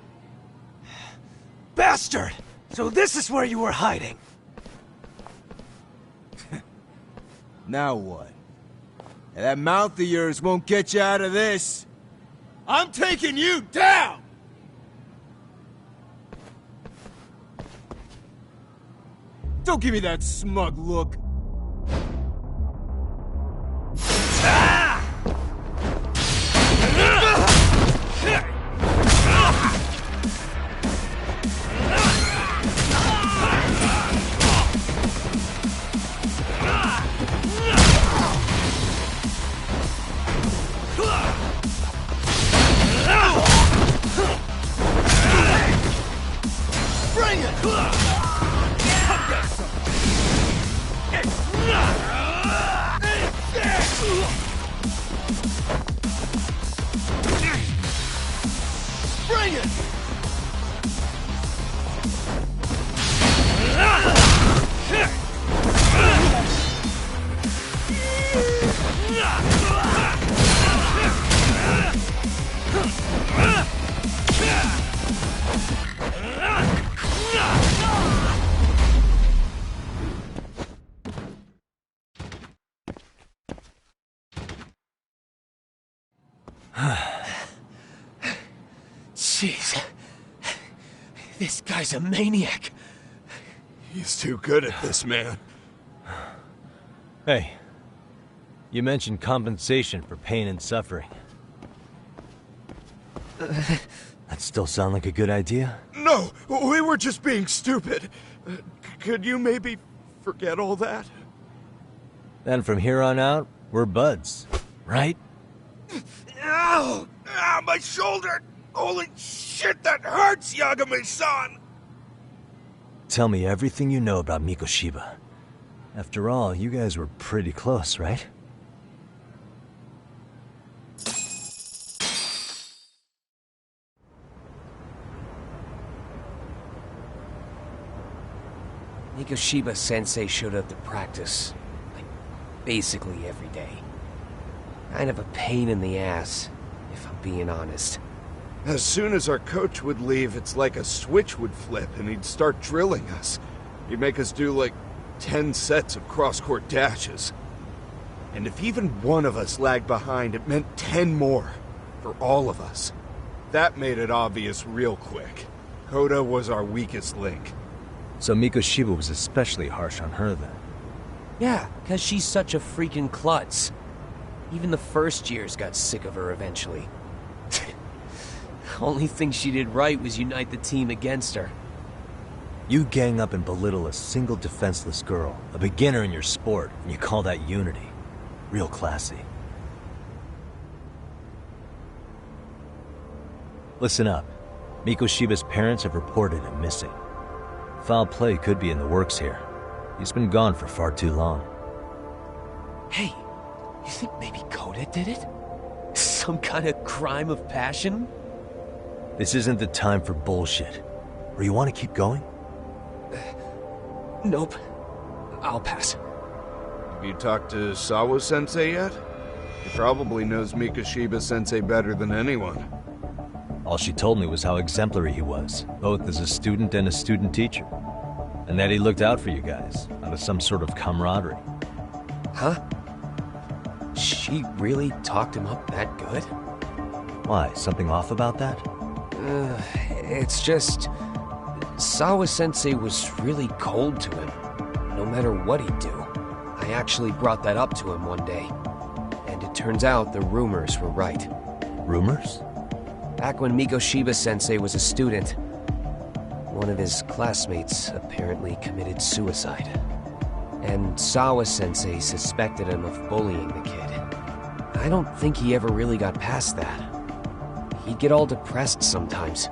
Bastard! So this is where you were hiding. Now what? And that mouth of yours won't get you out of this. I'm taking you down! Don't give me that smug look. Bring it! Bring it! Jeez. This guy's a maniac. He's too good at this, man. Hey, you mentioned compensation for pain and suffering. That still sound like a good idea? No, we were just being stupid. Could you maybe forget all that? Then from here on out, we're buds, right? Ow! Ow, my shoulder! Holy shit, that hurts, Yagami-san! Tell me everything you know about Mikoshiba. After all, you guys were pretty close, right? Mikoshiba-sensei showed up to practice, like, basically every day. Kind of a pain in the ass, if I'm being honest. As soon as our coach would leave, it's like a switch would flip and he'd start drilling us. He'd make us do like 10 sets of cross-court dashes. And if even one of us lagged behind, it meant 10 more. For all of us. That made it obvious real quick. Koda was our weakest link. So Mikoshiba was especially harsh on her then? Yeah, because she's such a freaking klutz. Even the first years got sick of her eventually. Only thing she did right was unite the team against her. You gang up and belittle a single defenseless girl, a beginner in your sport, and you call that unity. Real classy. Listen up. Mikoshiba's parents have reported him missing. Foul play could be in the works here. He's been gone for far too long. Hey, you think maybe Koda did it? Some kind of crime of passion? This isn't the time for bullshit. Or you want to keep going? Nope. I'll pass. Have you talked to Sawa-sensei yet? He probably knows Mikoshiba-sensei better than anyone. All she told me was how exemplary he was, both as a student and a student teacher. And that he looked out for you guys, out of some sort of camaraderie. Huh? She really talked him up that good? Why, something off about that? It's just... Sawa-sensei was really cold to him, no matter what he'd do. I actually brought that up to him one day. And it turns out the rumors were right. Rumors? Back when Mikoshiba-sensei was a student, one of his classmates apparently committed suicide. And Sawa-sensei suspected him of bullying the kid. I don't think he ever really got past that. He'd get all depressed sometimes.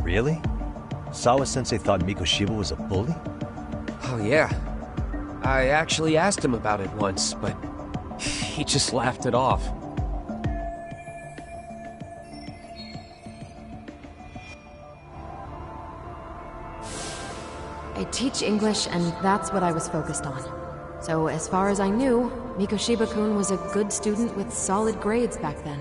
Really? Sawa-sensei thought Mikoshiba was a bully? Oh yeah. I actually asked him about it once, but he just laughed it off. I teach English, and that's what I was focused on. So as far as I knew, Mikoshiba-kun was a good student with solid grades back then.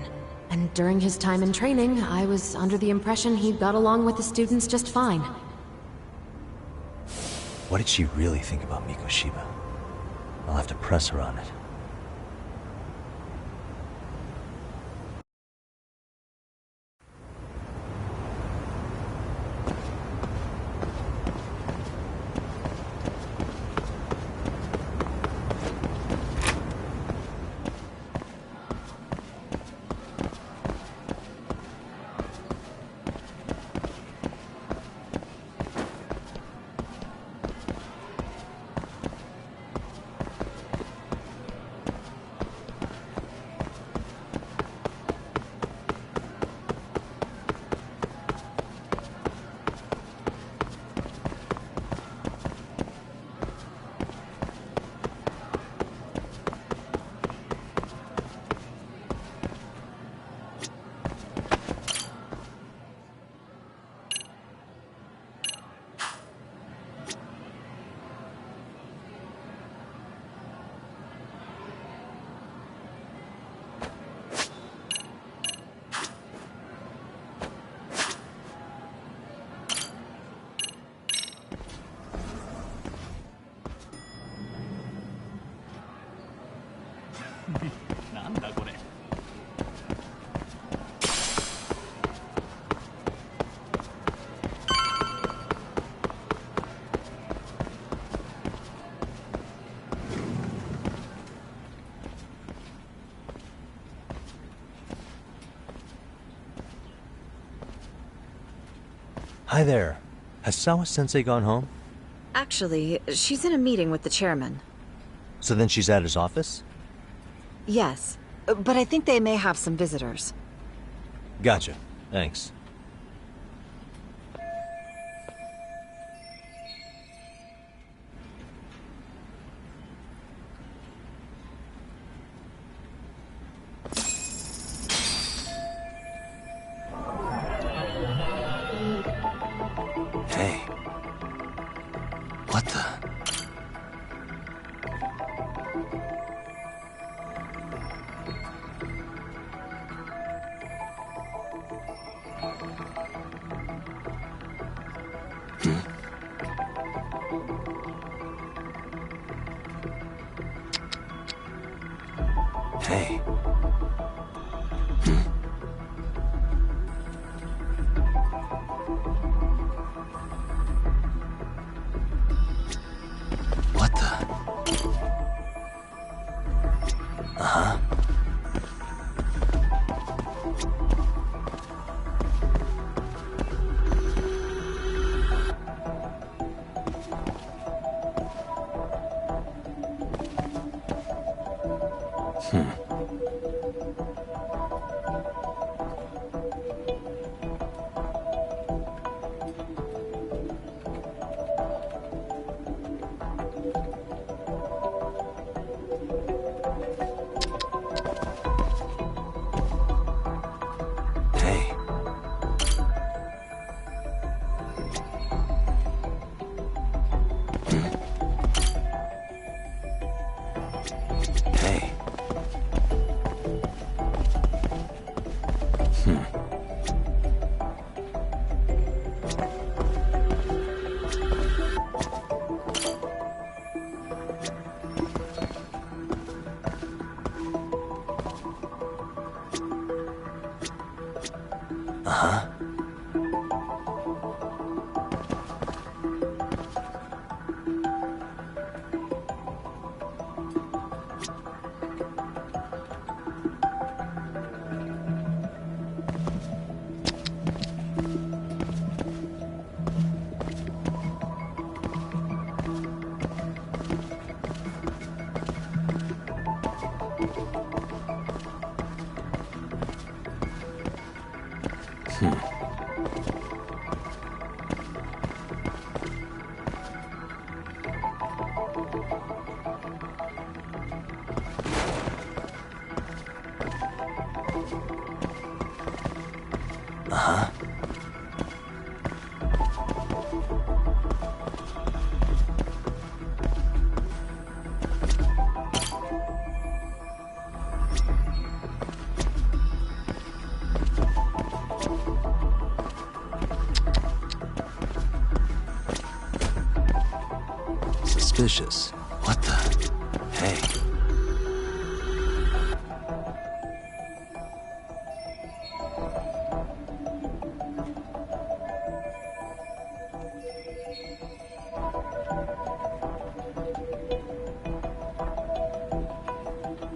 And during his time in training, I was under the impression he got along with the students just fine. What did she really think about Mikoshiba? I'll have to press her on it. Hi there. Has Sawa-sensei gone home? Actually, she's in a meeting with the chairman. So then she's at his office? Yes, but I think they may have some visitors. Gotcha. Thanks. Hey. What the? Hey. What the? Uh-huh. Hey. Hey. suspicious. What the? Hey.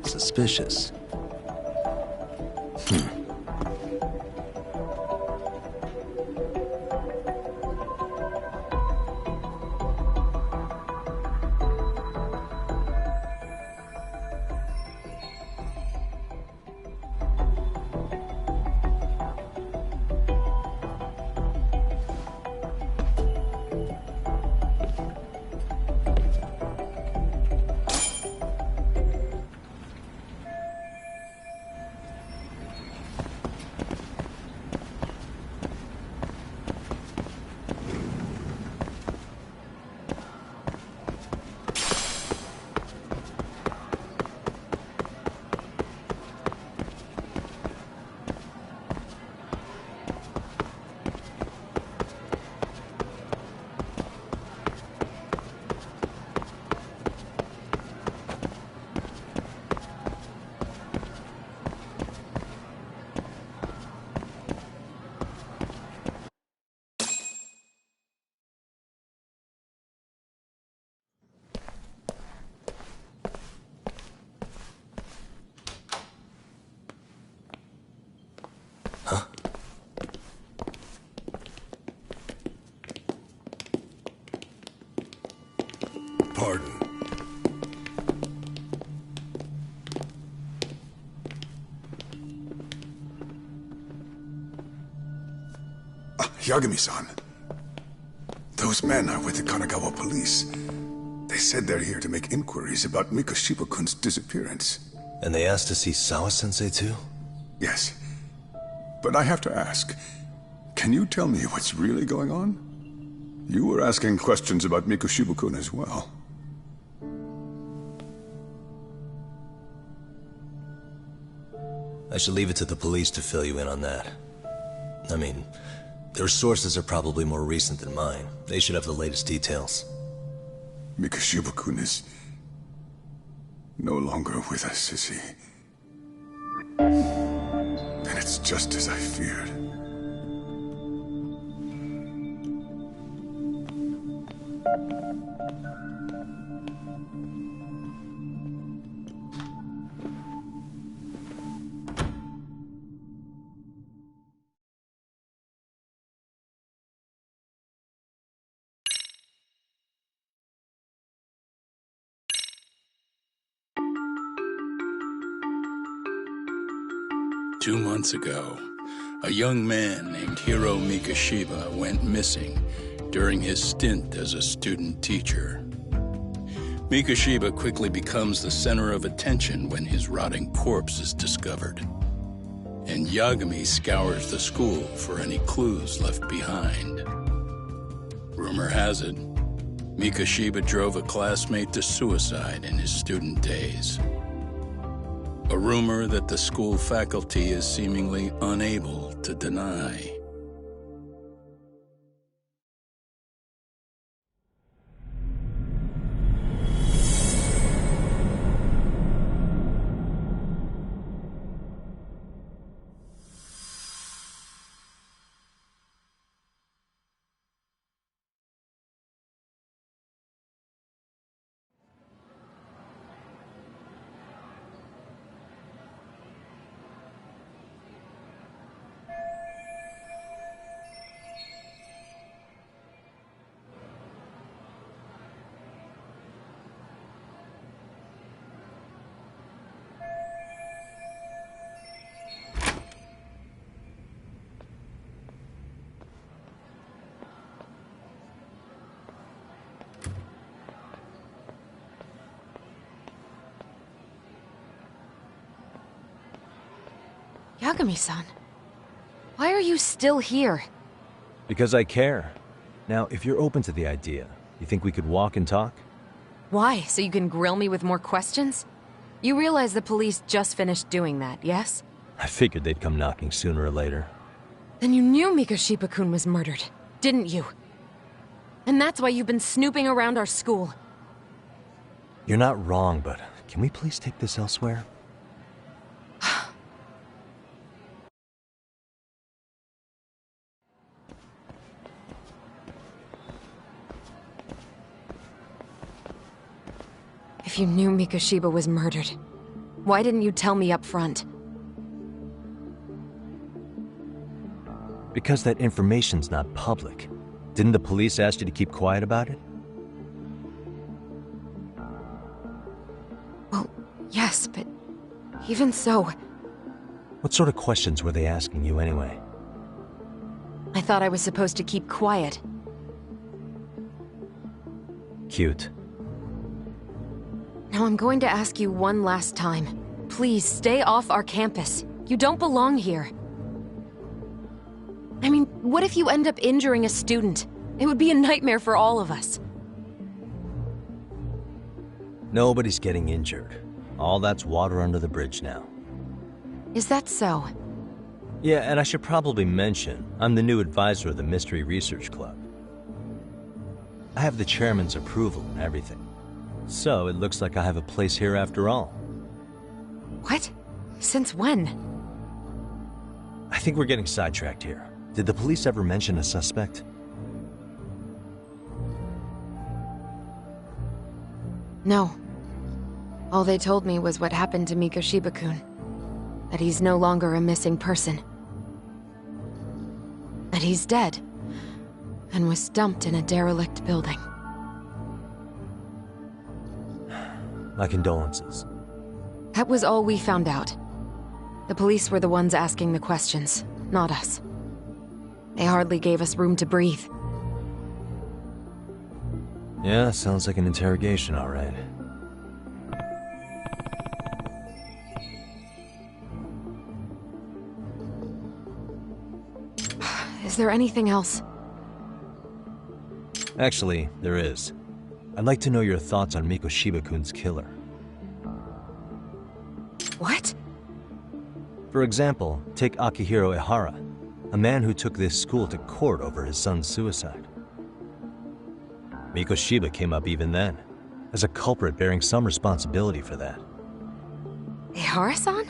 Suspicious. Pardon. Yagami-san. Those men are with the Kanagawa police. They said they're here to make inquiries about Mikoshiba-kun's disappearance. And they asked to see Sawa-sensei too? Yes. But I have to ask, can you tell me what's really going on? You were asking questions about Mikoshiba-kun as well. I should leave it to the police to fill you in on that. I mean, their sources are probably more recent than mine. They should have the latest details. Mikoshiba-kun is no longer with us, is he? Then it's just as I feared. Two months ago, a young man named Hiro Mikoshiba went missing during his stint as a student teacher. Mikoshiba quickly becomes the center of attention when his rotting corpse is discovered. And Yagami scours the school for any clues left behind. Rumor has it, Mikoshiba drove a classmate to suicide in his student days. A rumor that the school faculty is seemingly unable to deny. Yagami-san, why are you still here? Because I care. Now, if you're open to the idea, you think we could walk and talk? Why? So you can grill me with more questions? You realize the police just finished doing that, yes? I figured they'd come knocking sooner or later. Then you knew Mikoshiba-kun was murdered, didn't you? And that's why you've been snooping around our school. You're not wrong, but can we please take this elsewhere? If you knew Mikoshiba was murdered, why didn't you tell me up front? Because that information's not public. Didn't the police ask you to keep quiet about it? Well, yes, but even so... What sort of questions were they asking you anyway? I thought I was supposed to keep quiet. Cute. Now I'm going to ask you one last time. Please, stay off our campus. You don't belong here. I mean, what if you end up injuring a student? It would be a nightmare for all of us. Nobody's getting injured. All that's water under the bridge now. Is that so? Yeah, and I should probably mention, I'm the new advisor of the Mystery Research Club. I have the chairman's approval and everything. So, it looks like I have a place here after all. What? Since when? I think we're getting sidetracked here. Did the police ever mention a suspect? No. All they told me was what happened to Mikoshiba-kun. That he's no longer a missing person. That he's dead. And was dumped in a derelict building. My condolences. That was all we found out. The police were the ones asking the questions, not us. They hardly gave us room to breathe. Yeah, sounds like an interrogation, all right. Is there anything else? Actually, there is. I'd like to know your thoughts on Mikoshiba-kun's killer. What? For example, take Akihiro Ehara, a man who took this school to court over his son's suicide. Mikoshiba came up even then, as a culprit bearing some responsibility for that. Ehara-san?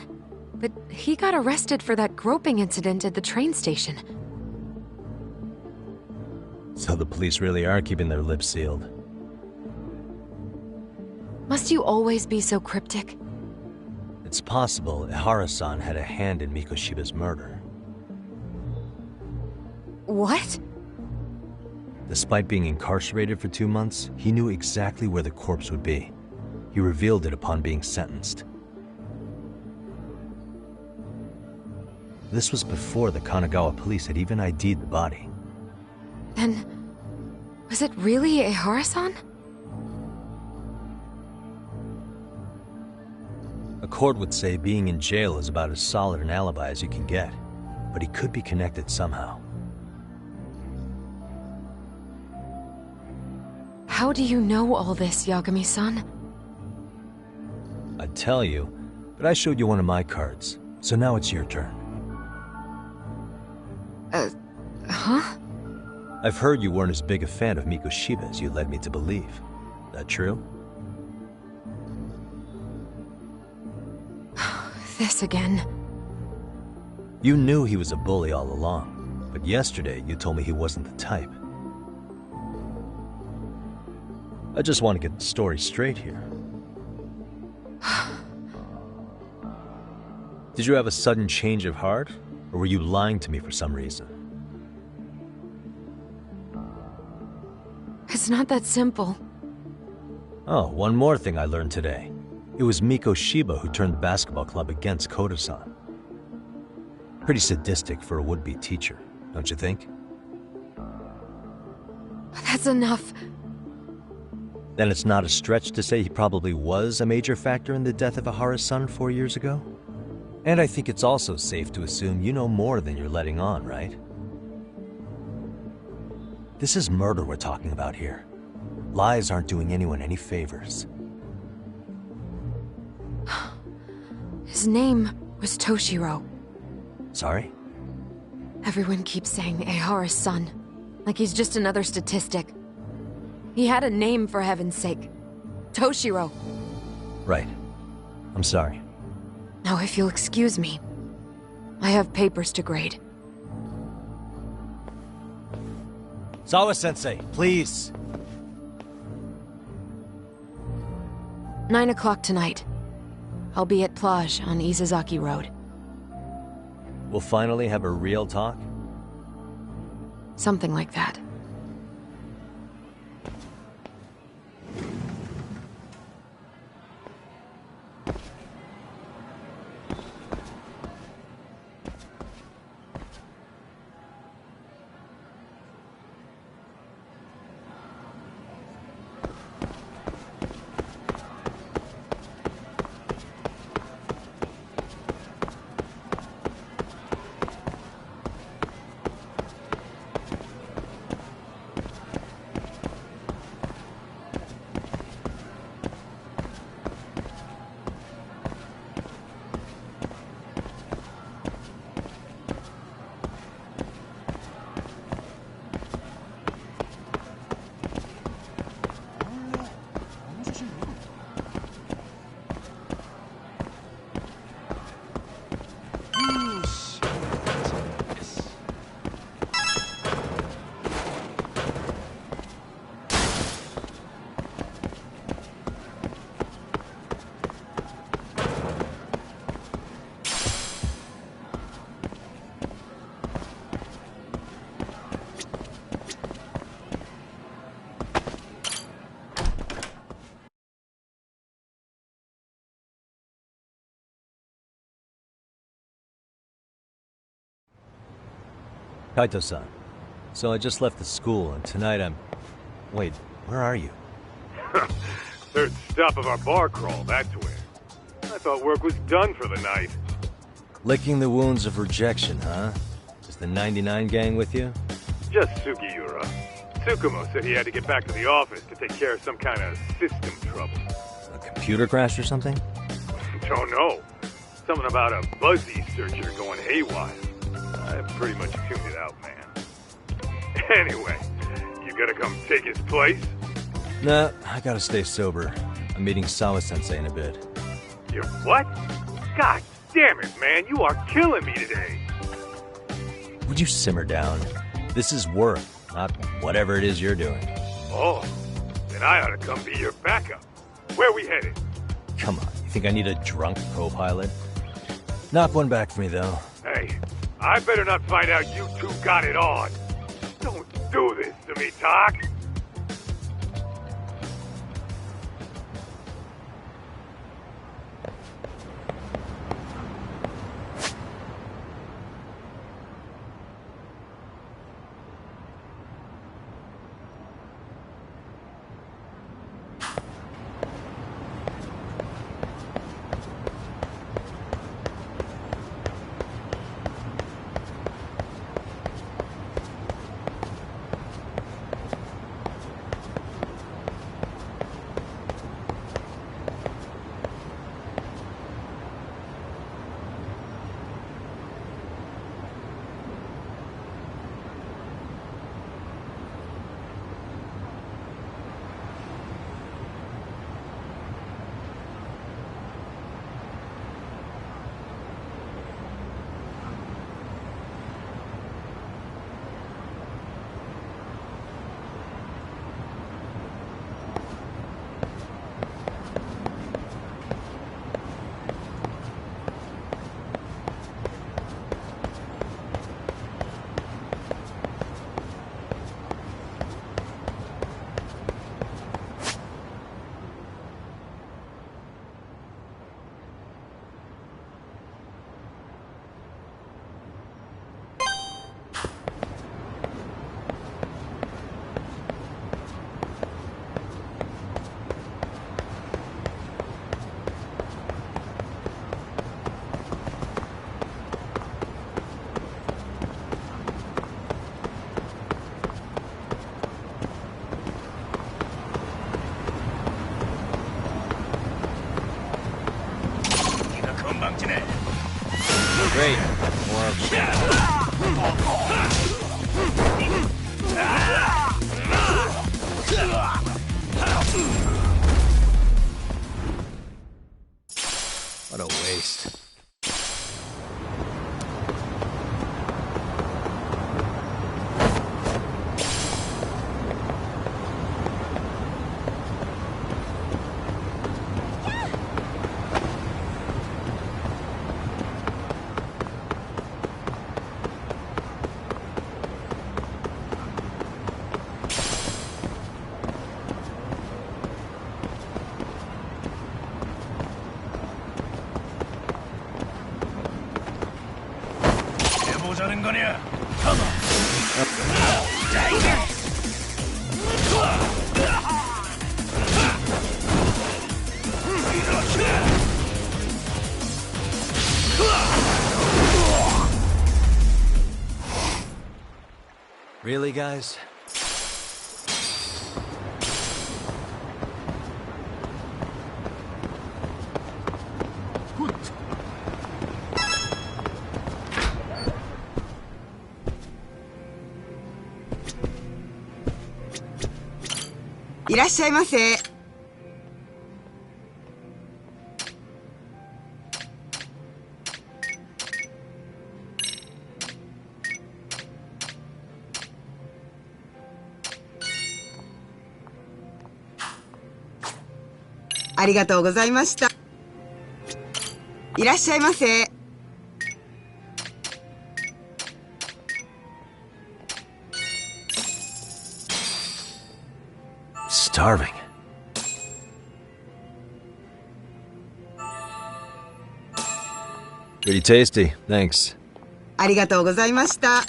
But he got arrested for that groping incident at the train station. So the police really are keeping their lips sealed. Must you always be so cryptic? It's possible Ehara-san had a hand in Mikoshiba's murder. What? Despite being incarcerated for 2 months, he knew exactly where the corpse would be. He revealed it upon being sentenced. This was before the Kanagawa police had even ID'd the body. Then, was it really Ehara-san? A court would say being in jail is about as solid an alibi as you can get, but he could be connected somehow. How do you know all this, Yagami-san? I'd tell you, but I showed you one of my cards, so now it's your turn. Huh? I've heard you weren't as big a fan of Mikoshiba as you led me to believe. That true? This again. You knew he was a bully all along, but yesterday you told me he wasn't the type. I just want to get the story straight here. Did you have a sudden change of heart, or were you lying to me for some reason? It's not that simple. Oh, one more thing I learned today. It was Mikoshiba who turned the basketball club against Koda-san. Pretty sadistic for a would-be teacher, don't you think? That's enough. Then it's not a stretch to say he probably was a major factor in the death of Ehara's son 4 years ago? And I think it's also safe to assume you know more than you're letting on, right? This is murder we're talking about here. Lies aren't doing anyone any favors. His name was Toshiro. Sorry? Everyone keeps saying Ehara's son, like he's just another statistic. He had a name, for heaven's sake. Toshiro. Right. I'm sorry. Now, if you'll excuse me, I have papers to grade. Sawa-sensei, please. 9 o'clock tonight. I'll be at Plage on Izazaki Road. We'll finally have a real talk? Something like that. Kaito-san. So I just left the school, and tonight I'm... Wait, where are you? Third stop of our bar crawl, that's where. I thought work was done for the night. Licking the wounds of rejection, huh? Is the 99 gang with you? Just Sugiura. Tsukumo said he had to get back to the office to take care of some kind of system trouble. A computer crash or something? Don't know. Something about a Buzzy searcher going haywire. I pretty much tuned it out, man. Anyway, you gonna come take his place? Nah, I gotta stay sober. I'm meeting Sawa-sensei in a bit. You what? God damn it, man, you are killing me today. Would you simmer down? This is work, not whatever it is you're doing. Oh, then I ought to come be your backup. Where we headed? Come on, you think I need a drunk co-pilot? Knock one back for me, though. Hey, I better not find out you two got it on. Don't do this to me, Tak. Great. More of them. Dragonia! Come on! Really, guys? Iらっしゃいませ。ありがとうございました。いらっしゃいませ。Starving. Pretty tasty, thanks. ありがとうございました。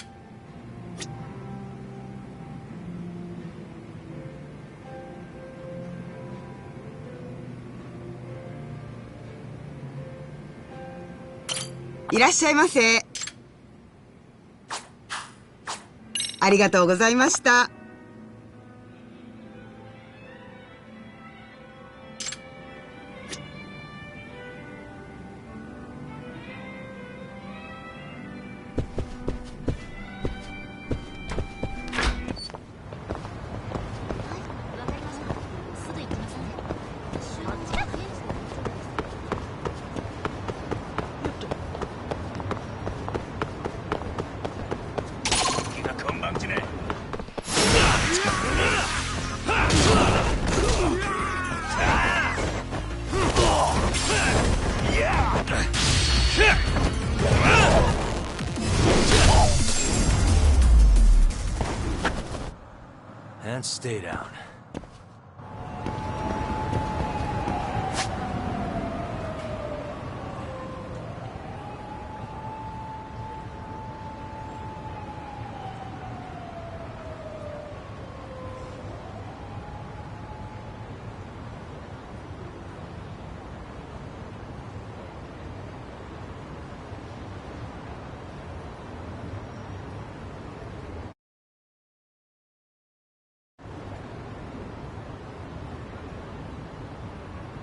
いらっしゃいませ。ありがとうございました。And stay down.